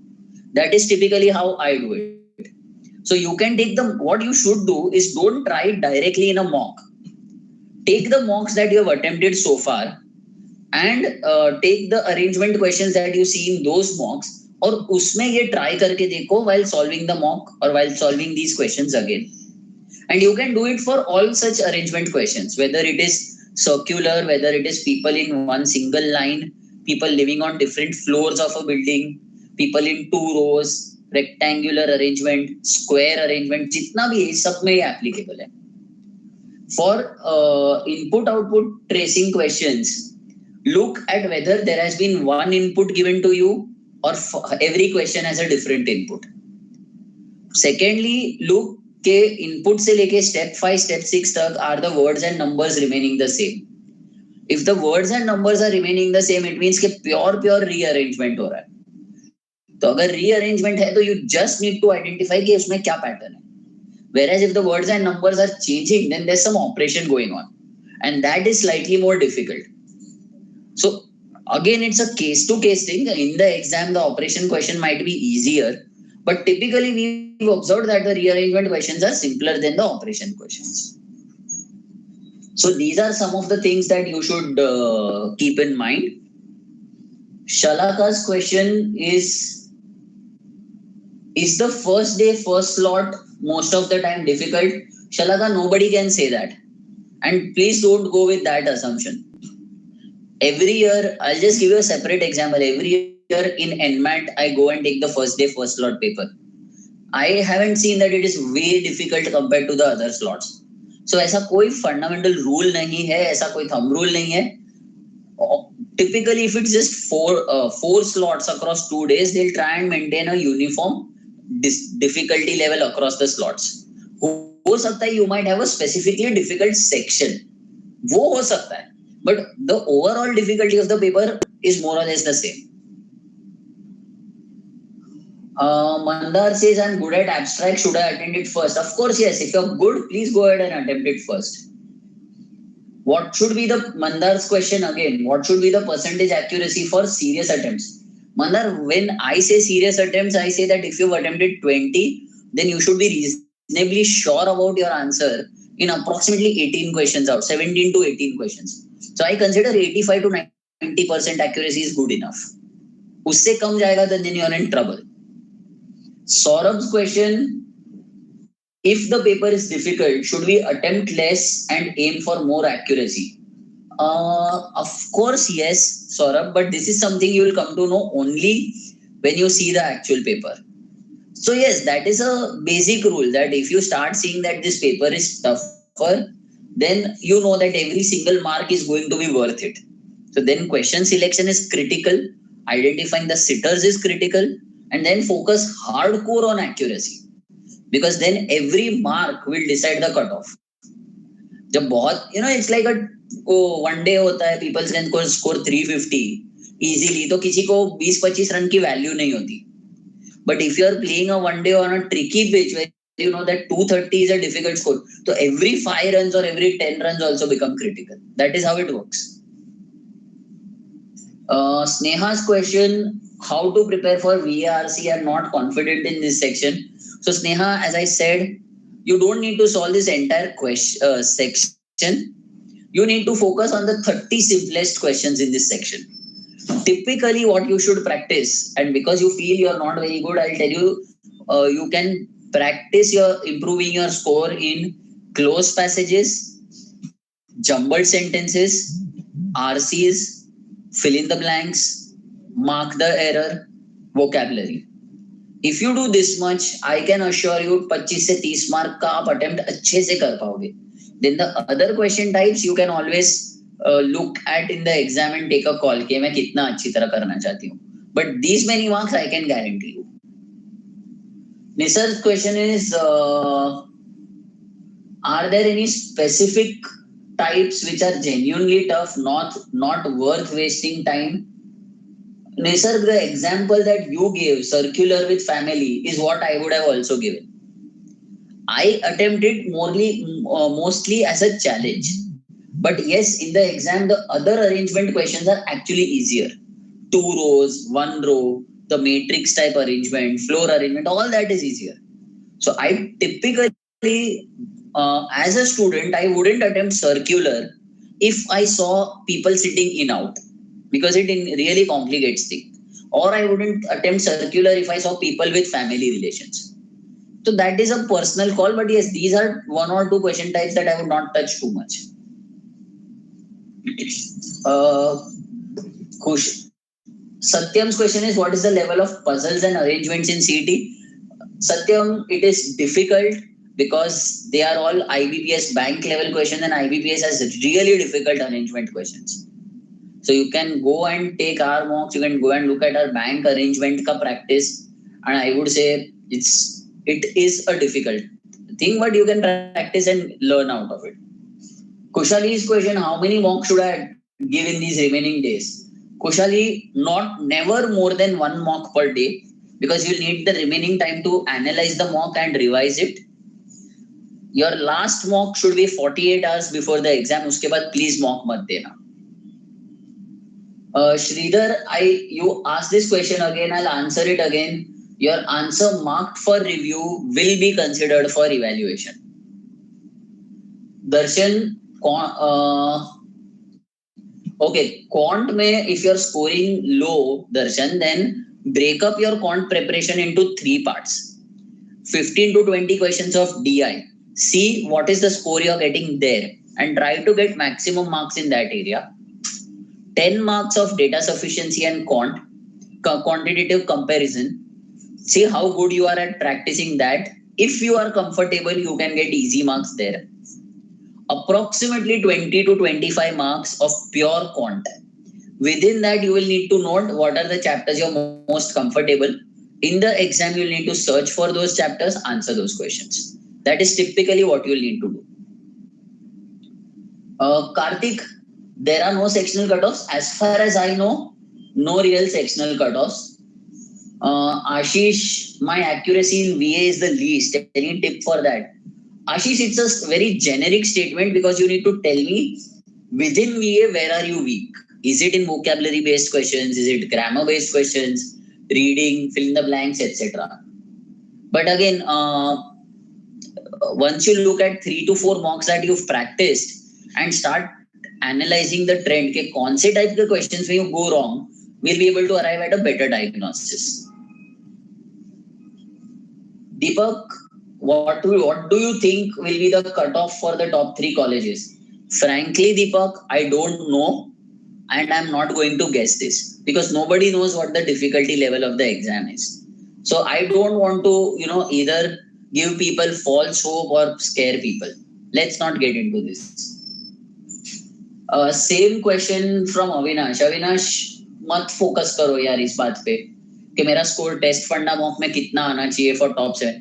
That is typically how I do it. So you can take what you should do is don't try it directly in a mock. Take the mocks that you have attempted so far and take the arrangement questions that you see in those mocks और उसमें ये try करके देखो while solving the mock or while solving these questions again. And you can do it for all such arrangement questions, whether it is circular, whether it is people in one single line, people living on different floors of a building, people in 2 rows, rectangular arrangement, square arrangement, जितना भी है सब में ये applicable है. For input-output tracing questions, look at whether there has been one input given to you or every question has a different input. Secondly, look के input से लेके step 5, step 6 तक are the words and numbers remaining the same. If the words and numbers are remaining the same, it means कि pure rearrangement हो रहा है. तो अगर rearrangement है तो you just need to identify कि उसमें क्या pattern है. Whereas if the words and numbers are changing, then there's some operation going on. And that is slightly more difficult. So again, it's a case-to-case thing. In the exam, the operation question might be easier. But typically, we've observed that the rearrangement questions are simpler than the operation questions. So these are some of the things that you should keep in mind. Shalaka's question is the first day, first slot most of the time difficult? Shalaka, nobody can say that. And please don't go with that assumption. Every year, I'll just give you a separate example. Every year in NMAT, I go and take the first day, first slot paper. I haven't seen that it is way difficult compared to the other slots. So ऐसा कोई fundamental rule नहीं है, ऐसा कोई thumb rule नहीं है. Typically, if it's just four slots across 2 days, they'll try and maintain a uniform difficulty level across the slots. हो सकता है you might have a specifically difficult section. वो हो सकता है. But the overall difficulty of the paper is more or less the same. Mandar says, I'm good at abstract. Should I attend it first? Of course, yes. If you're good, please go ahead and attempt it first. What should be the Mandar's question again? What should be the percentage accuracy for serious attempts? Mandar, when I say serious attempts, I say that if you've attempted 20, then you should be reasonably sure about your answer in approximately 18 questions out, 17 to 18 questions. So I consider 85 to 90% accuracy is good enough. उससे कम जाएगा, then you're in trouble. Saurabh's question, if the paper is difficult, should we attempt less and aim for more accuracy? Of course, yes, Saurabh, but this is something you will come to know only when you see the actual paper. So yes, that is a basic rule that if you start seeing that this paper is tougher, then you know that every single mark is going to be worth it. So then question selection is critical, identifying the sitters is critical, and then focus hardcore on accuracy. Because then every mark will decide the cutoff. जब बहुत it's like a one day होता है, people can score 350 easily, तो किसी को 20-25 run की value नहीं होती. But if you are playing a one day on a tricky pitch where you know that 230 is a difficult score, so every 5 runs or every 10 runs also become critical. That is how it works. Sneha's question, how to prepare for VRC? I'm not confident in this section. So Sneha, as I said, you don't need to solve this entire section. You need to focus on the 30 simplest questions in this section. Typically what you should practice, and because you feel you're not very good, I'll tell you, you can practice your improving your score in close passages, jumbled sentences, RCs, fill in the blanks, mark the error, vocabulary. If you do this much, I can assure you 25 से 30 mark का आप attempt अच्छे से कर पाओगे. Then the other question types you can always look at in the exam and take a call कि मैं कितना अच्छी तरह करना चाहती हूँ. But these many marks I can guarantee you. Nisar's question is, are there any specific types which are genuinely tough, not worth wasting time? Nisar, the example that you gave, circular with family, is what I would have also given. I attempted mostly as a challenge. But yes, in the exam, the other arrangement questions are actually easier. 2 rows, 1 row, the matrix type arrangement, floor arrangement, all that is easier. So I typically, as a student, I wouldn't attempt circular if I saw people sitting in out, because it really complicates things. Or I wouldn't attempt circular if I saw people with family relations. So that is a personal call, but yes, these are 1 or 2 question types that I would not touch too much. Satyam's question is, what is the level of puzzles and arrangements in CET? Satyam, it is difficult because they are all IBPS bank level questions, and IBPS has really difficult arrangement questions. So you can go and take our mocks, you can go and look at our bank arrangement ka practice, and I would say it is a difficult thing, but you can practice and learn out of it. Kushali's question, how many mocks should I give in these remaining days? Kushali, never more than 1 mock per day, because you need the remaining time to analyze the mock and revise it. Your last mock should be 48 hours before the exam. Uske baad please mock mat dena. Sridhar, you asked this question again, I'll answer it again. Your answer marked for review will be considered for evaluation. Darshan, quant mein, if you're scoring low, Darshan, then break up your quant preparation into 3 parts. 15 to 20 questions of DI. See what is the score you're getting there and try to get maximum marks in that area. 10 marks of data sufficiency and quantitative comparison. See how good you are at practicing that. If you are comfortable, you can get easy marks there. Approximately 20 to 25 marks of pure quant. Within that, you will need to note what are the chapters you're most comfortable. In the exam, you'll need to search for those chapters, answer those questions. That is typically what you'll need to do. Karthik, there are no sectional cutoffs. As far as I know, no real sectional cutoffs. Ashish, my accuracy in VA is the least. Any tip for that? Ashish, it's a very generic statement because you need to tell me within VA where are you weak? Is it in vocabulary based questions? Is it grammar based questions? Reading, fill in the blanks, etc. But again, once you look at 3 to 4 mocks that you've practiced and start analyzing the trend, ke kaun se type of questions when you go wrong, we'll be able to arrive at a better diagnosis. Deepak, what do you think will be the cutoff for the top 3 colleges? Frankly, Deepak, I don't know, and I'm not going to guess this because nobody knows what the difficulty level of the exam is. So I don't want to, either give people false hope or scare people. Let's not get into this. Same question from Avinash. Avinash, मत focus करो यार इस बात पे कि मेरा score test फंडा mock में कितना आना चाहिए for top 7.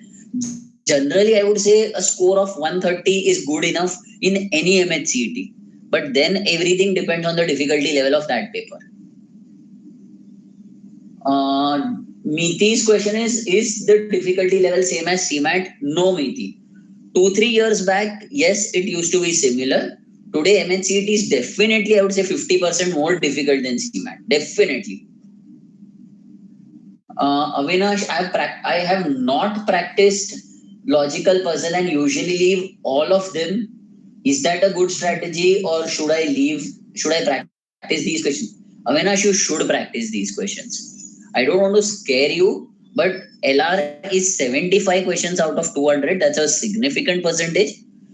Generally, I would say a score of 130 is good enough in any MH-CET. But then everything depends on the difficulty level of that paper. Meeti's question is the difficulty level same as CMAT? No, Meeti. 2-3 years back, yes, it used to be similar. Today, MH-CET is definitely, I would say, 50% more difficult than CMAT. Definitely. Avinash, I have not practiced logical puzzle and usually leave all of them. Is that a good strategy or should I practice these questions? Avinash, you should practice these questions. I don't want to scare you, but LR is 75 questions out of 200. That's a significant percentage.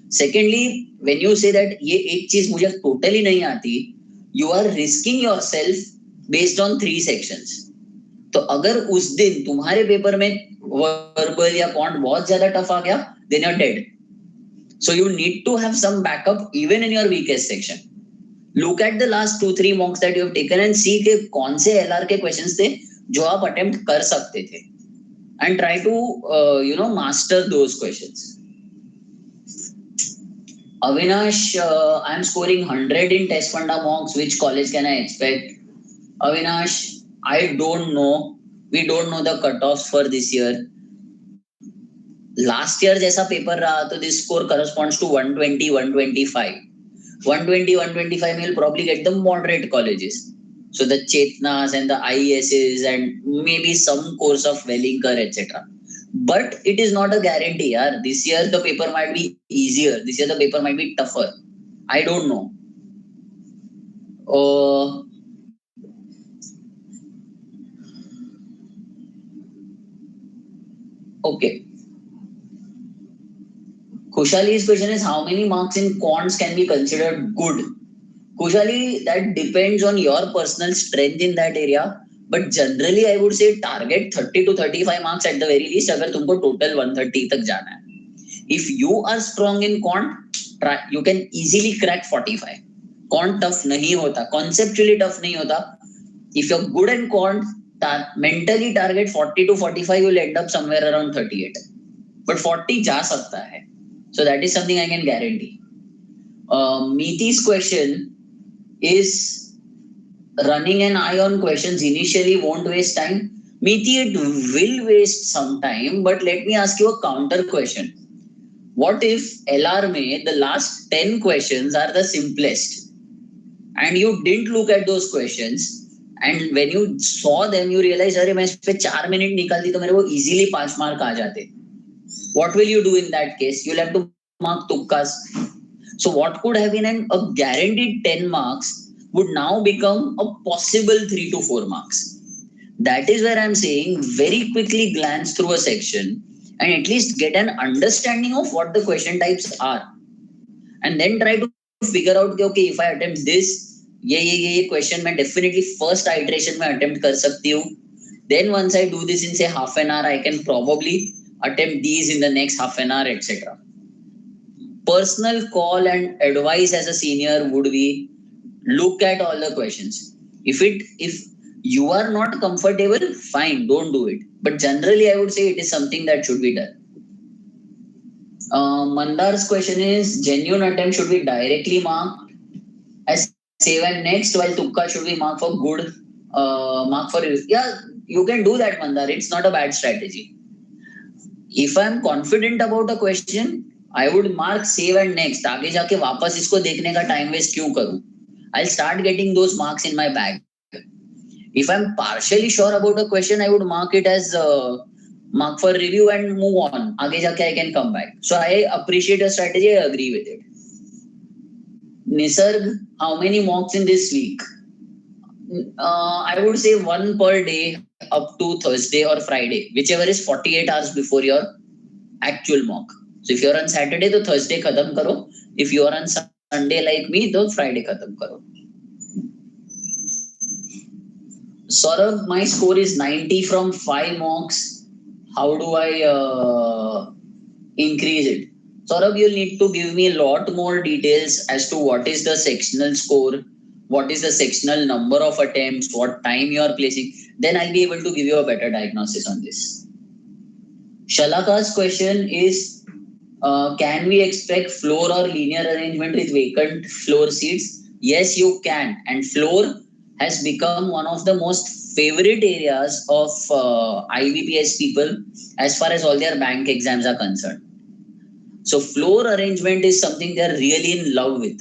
Secondly, when you say that ये एक चीज मुझे totally नहीं आती, you are risking yourself based on 3 sections. तो अगर उस दिन तुम्हारे पेपर में वर्बल या क्वांट बहुत ज्यादा टफ आ गया, then you're dead. So you need to have some backup even in your weakest section. Look at the last 2-3 mocks that you have taken and see कि कौन से LR के questions थे जो आप attempt कर सकते थे, and try to master those questions. Avinash, I'm scoring 100 in test funda mocks. Which college can I expect? Avinash, I don't know. We don't know the cutoffs for this year. Last year जैसा paper रहा तो this score corresponds to 120, 125. 120, 125 will probably get the moderate colleges. So the Chetnas and the IESs and maybe some course of Wellinger, etc. But it is not a guarantee. Yaar. This year the paper might be easier. This year the paper might be tougher. I don't know. Okay. Kushali's question is how many marks in quants can be considered good? Kushali, that depends on your personal strength in that area. But generally, I would say target 30 to 35 marks at the very least अगर तुमको total 130 तक जाना है. If you are strong in quant, you can easily crack 45. Quant tough नहीं होता, conceptually tough नहीं होता. If you're good in quant, mentally target 40 to 45, you'll end up somewhere around 38. But 40 जा सकता है. So that is something I can guarantee. Meeti's question is running an eye on questions initially won't waste time. Meeti, it will waste some time, but let me ask you a counter question. What if LR में the last 10 questions are the simplest and you didn't look at those questions and when you saw them you realize अरे मैं इस पे 4 minute निकालती तो मेरे को easily 5 mark आ जाते. What will you do in that case? You'll have to mark tukkas. So what could have been a guaranteed 10 marks would now become a possible 3 to 4 marks. That is where I'm saying very quickly glance through a section and at least get an understanding of what the question types are. And then try to figure out, okay, if I attempt this, ये question मैं definitely first iteration में attempt कर सकती हूँ. Then once I do this in say half an hour, I can probably attempt these in the next half an hour, etc. Personal call and advice as a senior would be look at all the questions. If you are not comfortable, fine, don't do it. But generally, I would say it is something that should be done. Mandar's question is genuine attempt should be directly marked as save and next, while Tukka should be marked for good. Mark for yeah, you can do that, Mandar. It's not a bad strategy. If I'm confident about a question, I would mark save and next. आगे जाके वापस इसको देखने का time waste क्यों करूं? I'll start getting those marks in my bag. If I'm partially sure about a question, I would mark it as mark for review and move on. आगे जाके I can come back. So I appreciate your strategy. I agree with it. Nisarg, how many mocks in this week? I would say one per day up to Thursday or Friday, whichever is 48 hours before your actual mock. So if you're on Saturday, तो Thursday खत्म करो. If you're on Sunday like me, तो Friday खत्म करो. Saurabh, my score is 90 from 5 mocks. How do I increase it? Saurabh, you'll need to give me a lot more details as to what is the sectional score, what is the sectional number of attempts, what time you are placing. Then I'll be able to give you a better diagnosis on this. Shalaka's question is, can we expect floor or linear arrangement with vacant floor seats? Yes, you can. And floor has become one of the most favorite areas of IBPS people as far as all their bank exams are concerned. So floor arrangement is something they're really in love with.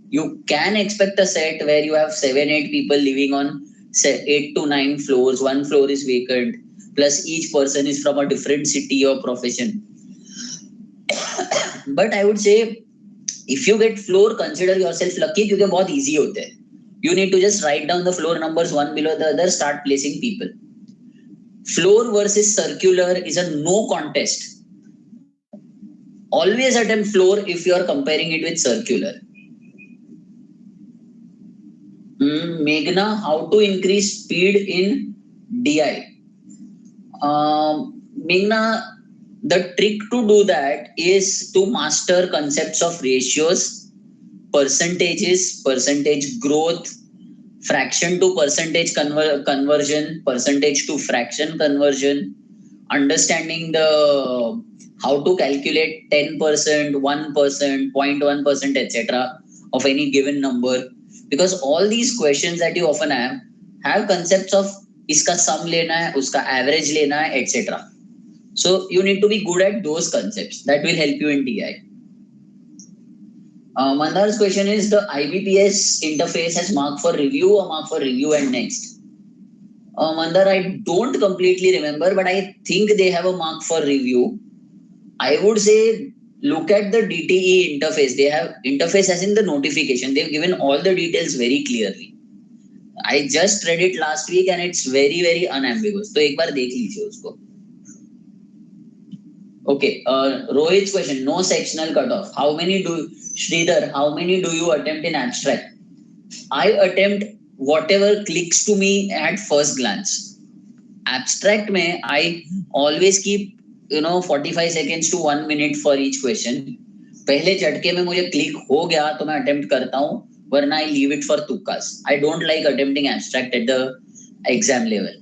You can expect a set where you have 7-8 people living on 8 to 9 floors. One floor is vacant. Plus each person is from a different city or profession. But I would say if you get floor, consider yourself lucky because बहुत easy होते हैं. You need to just write down the floor numbers one below the other, start placing people. Floor versus circular is a no contest. Always attempt floor if you are comparing it with circular. Meghna, how to increase speed in DI? Meghna, the trick to do that is to master concepts of ratios, percentages, percentage growth, fraction to percentage conversion, percentage to fraction conversion, understanding the how to calculate 10%, 1%, 0.1%, etc. of any given number. Because all these questions that you often have concepts of iska sum lena hai, uska average lena hai, etc. So you need to be good at those concepts. That will help you in TI. Mandar's question is, the IBPS interface has mark for review or mark for review and next? Mandar, I don't completely remember, but I think they have a mark for review. I would say look at the DTE interface. They have interface as in the notification. They've given all the details very clearly. I just read it last week and it's very, very unambiguous. So एक बार देख लीजिए उसको. Okay, Rohit's question, no sectional cutoff. How many do you attempt in abstract? I attempt whatever clicks to me at first glance. Abstract mein, I always keep 45 seconds to 1 minute for each question. पहले झटके में मुझे click हो गया तो मैं attempt करता हूँ, वरना I leave it for तुक्कास. I don't like attempting abstract at the exam level.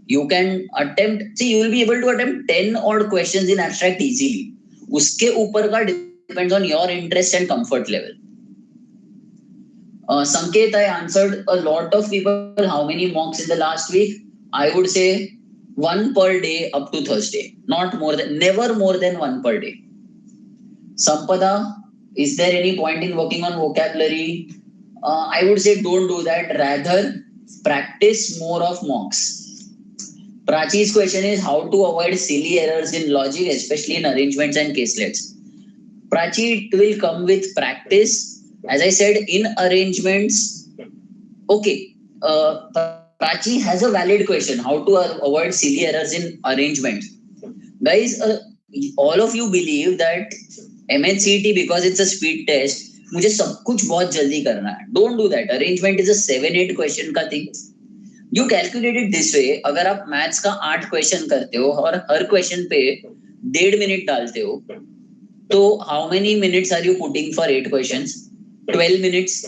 You can attempt, you will be able to attempt 10 odd questions in abstract easily. उसके ऊपर का depends on your interest and comfort level. Sanket, I answered a lot of people how many mocks in the last week. I would say 1 per day up to Thursday. Never more than 1 per day. Sampada, is there any point in working on vocabulary? I would say don't do that. Rather, practice more of mocks. Prachi's question is how to avoid silly errors in logic, especially in arrangements and caselets. Prachi, it will come with practice. As I said, in arrangements, okay. Prachi has a valid question. How to avoid silly errors in arrangements? Guys, all of you believe that MH-CET, because it's a speed test, मुझे सब कुछ बहुत जल्दी करना है. Don't do that. Arrangement is a 7-8 question का thing. You calculate it this way. अगर आप मैथ्स का 8 क्वेश्चन करते हो और हर क्वेश्चन पे 1.5 मिनट डालते हो, तो how many minutes are you putting for 8 questions? 12 minutes.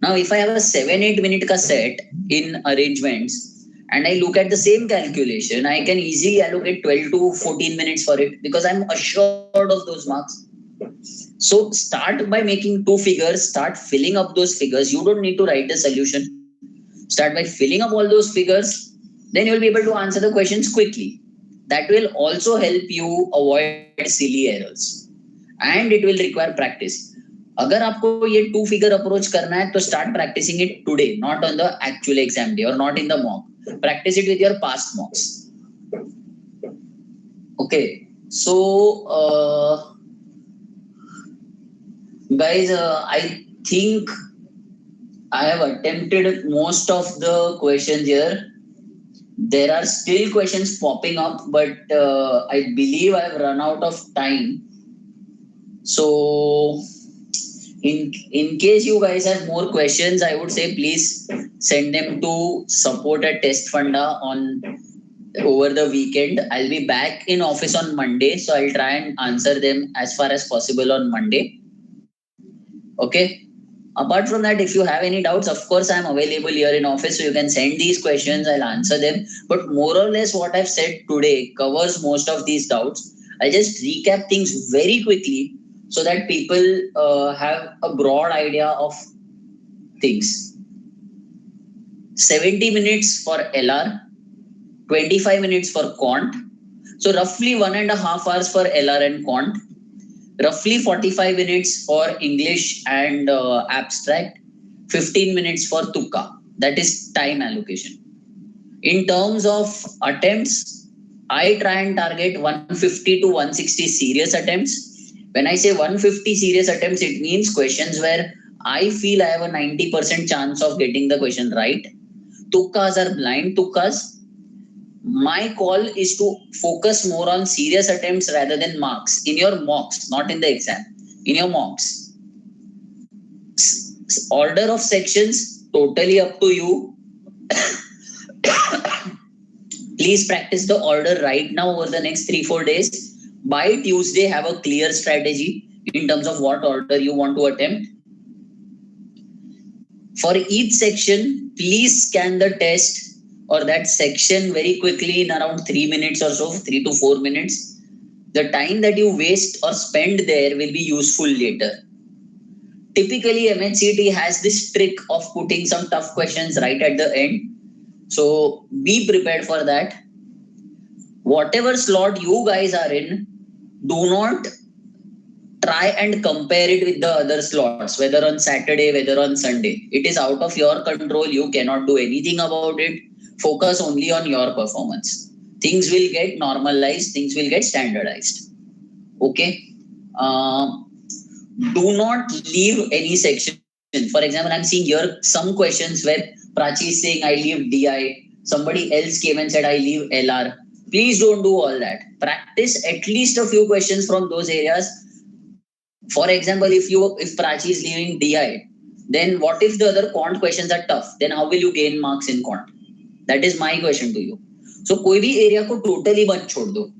Now, if I have a 7-8 minute ka set in arrangements and I look at the same calculation, I can easily allocate 12 to 14 minutes for it because I'm assured of those marks. So start by making 2 figures, start filling up those figures. You don't need to write the solution. Start by filling up all those figures. Then you'll be able to answer the questions quickly. That will also help you avoid silly errors. And it will require practice. अगर आपको ये 2 figure approach करना है तो start practicing it today, not on the actual exam day or not in the mock. Practice it with your past mocks. Okay, so guys, I think I have attempted most of the questions here. There are still questions popping up, but I believe I have run out of time. So in case you guys have more questions, I would say please send them to support@testfunda on over the weekend. I'll be back in office on Monday, so I'll try and answer them as far as possible on Monday. Okay. Apart from that, if you have any doubts, of course, I'm available here in office, so you can send these questions. I'll answer them. But more or less what I've said today covers most of these doubts. I'll just recap things very quickly so that people have a broad idea of things. 70 minutes for LR, 25 minutes for quant. So roughly 1.5 hours for LR and quant. Roughly 45 minutes for English and abstract, 15 minutes for Tukka. That is time allocation. In terms of attempts, I try and target 150 to 160 serious attempts. When I say 150 serious attempts, it means questions where I feel I have a 90% chance of getting the question right. Tukkas are blind tukkas. My call is to focus more on serious attempts rather than marks in your mocks, not in the exam, in your mocks. Order of sections, totally up to you. Please practice the order right now over the next 3-4 days. By Tuesday, have a clear strategy in terms of what order you want to attempt. For each section, please scan the test or that section very quickly in around 3 minutes or so, 3 to 4 minutes. The time that you waste or spend there will be useful later. Typically, MH-CET has this trick of putting some tough questions right at the end. So be prepared for that. Whatever slot you guys are in, do not try and compare it with the other slots, whether on Saturday, whether on Sunday. It is out of your control. You cannot do anything about it. Focus only on your performance. Things will get normalized. Things will get standardized. Okay. Do not leave any section. For example, I'm seeing here some questions where Prachi is saying I leave DI. Somebody else came and said I leave LR. Please don't do all that. Practice at least a few questions from those areas. For example, if Prachi is leaving DI, then what if the other quant questions are tough? Then how will you gain marks in quant? That is my question to you. So कोई भी area को totally मत छोड़ दो.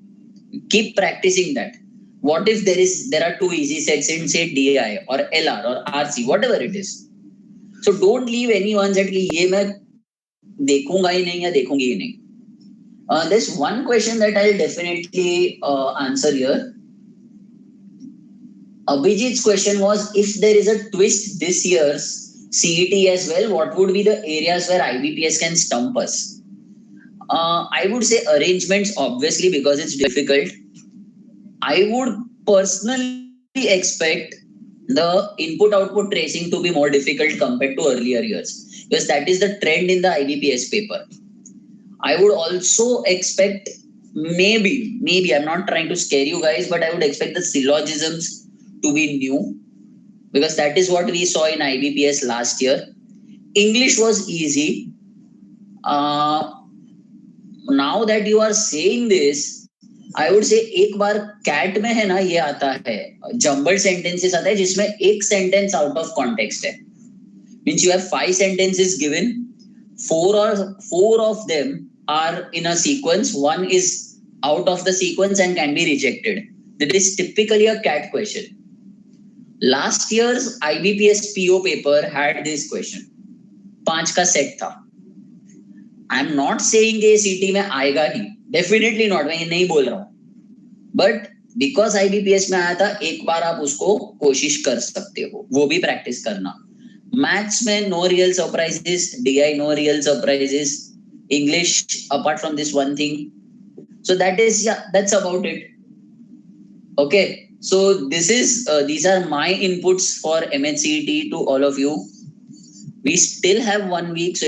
Keep practicing that. What if there are 2 easy sets in say DI or LR or RC, whatever it is. So don't leave anyone that ये मैं देखूंगा ही नहीं या देखूंगी ही नहीं. There's one question that I'll definitely answer here. Abhijit's question was, if there is a twist this year's CET as well, what would be the areas where IBPS can stump us? I would say arrangements, obviously, because it's difficult. I would personally expect the input-output tracing to be more difficult compared to earlier years, because that is the trend in the IBPS paper. I would also expect maybe, I'm not trying to scare you guys, but I would expect the syllogisms to be new, because that is what we saw in IBPS last year. English was easy. Now that you are saying this, I would say एक बार cat में है ना ये आता है, jumbled sentences आता है जिसमें एक सेंटेंस आउट ऑफ कॉन्टेक्स्ट है. Means you have 5 sentences given, four of them are in a sequence, one is out of the sequence and can be rejected. That is typically a cat question. Last year's IBPS PO paper had this question. 5 का set था. I am not saying ये सीटी में आएगा ही, definitely not, मैं ये नहीं बोल रहा हूँ, बट बिकॉज आईबीपीएस में आया था, एक बार आप उसको कोशिश कर सकते हो, वो भी प्रैक्टिस करना. मैथ्स में no real surprises, DI no real surprises, English apart from this one thing. So that is, yeah, that's about it. Okay, so these are my inputs for MH-CET to all of you. We still have 1 week, so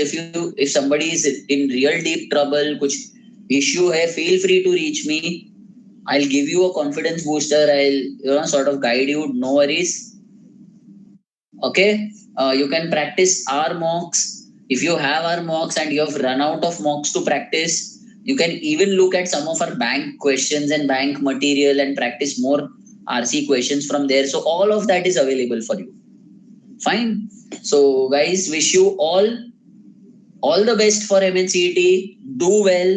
if somebody is in real deep trouble, kuch issue hai, feel free to reach me. I'll give you a confidence booster. I'll sort of guide you. No worries. Okay, you can practice our mocks. If you have our mocks and you have run out of mocks to practice, you can even look at some of our bank questions and bank material and practice more RC questions from there. So all of that is available for you. Fine. So guys, wish you all the best for MH-CET. Do well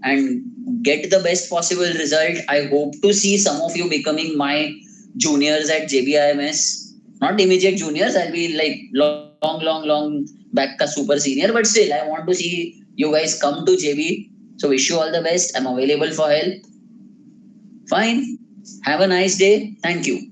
and get the best possible result. I hope to see some of you becoming my juniors at JBIMS. Not immediate juniors, I'll be like long back ka super senior, but still I want to see you guys come to JB. So wish you all the best. I'm available for help. Fine. Have a nice day. Thank you.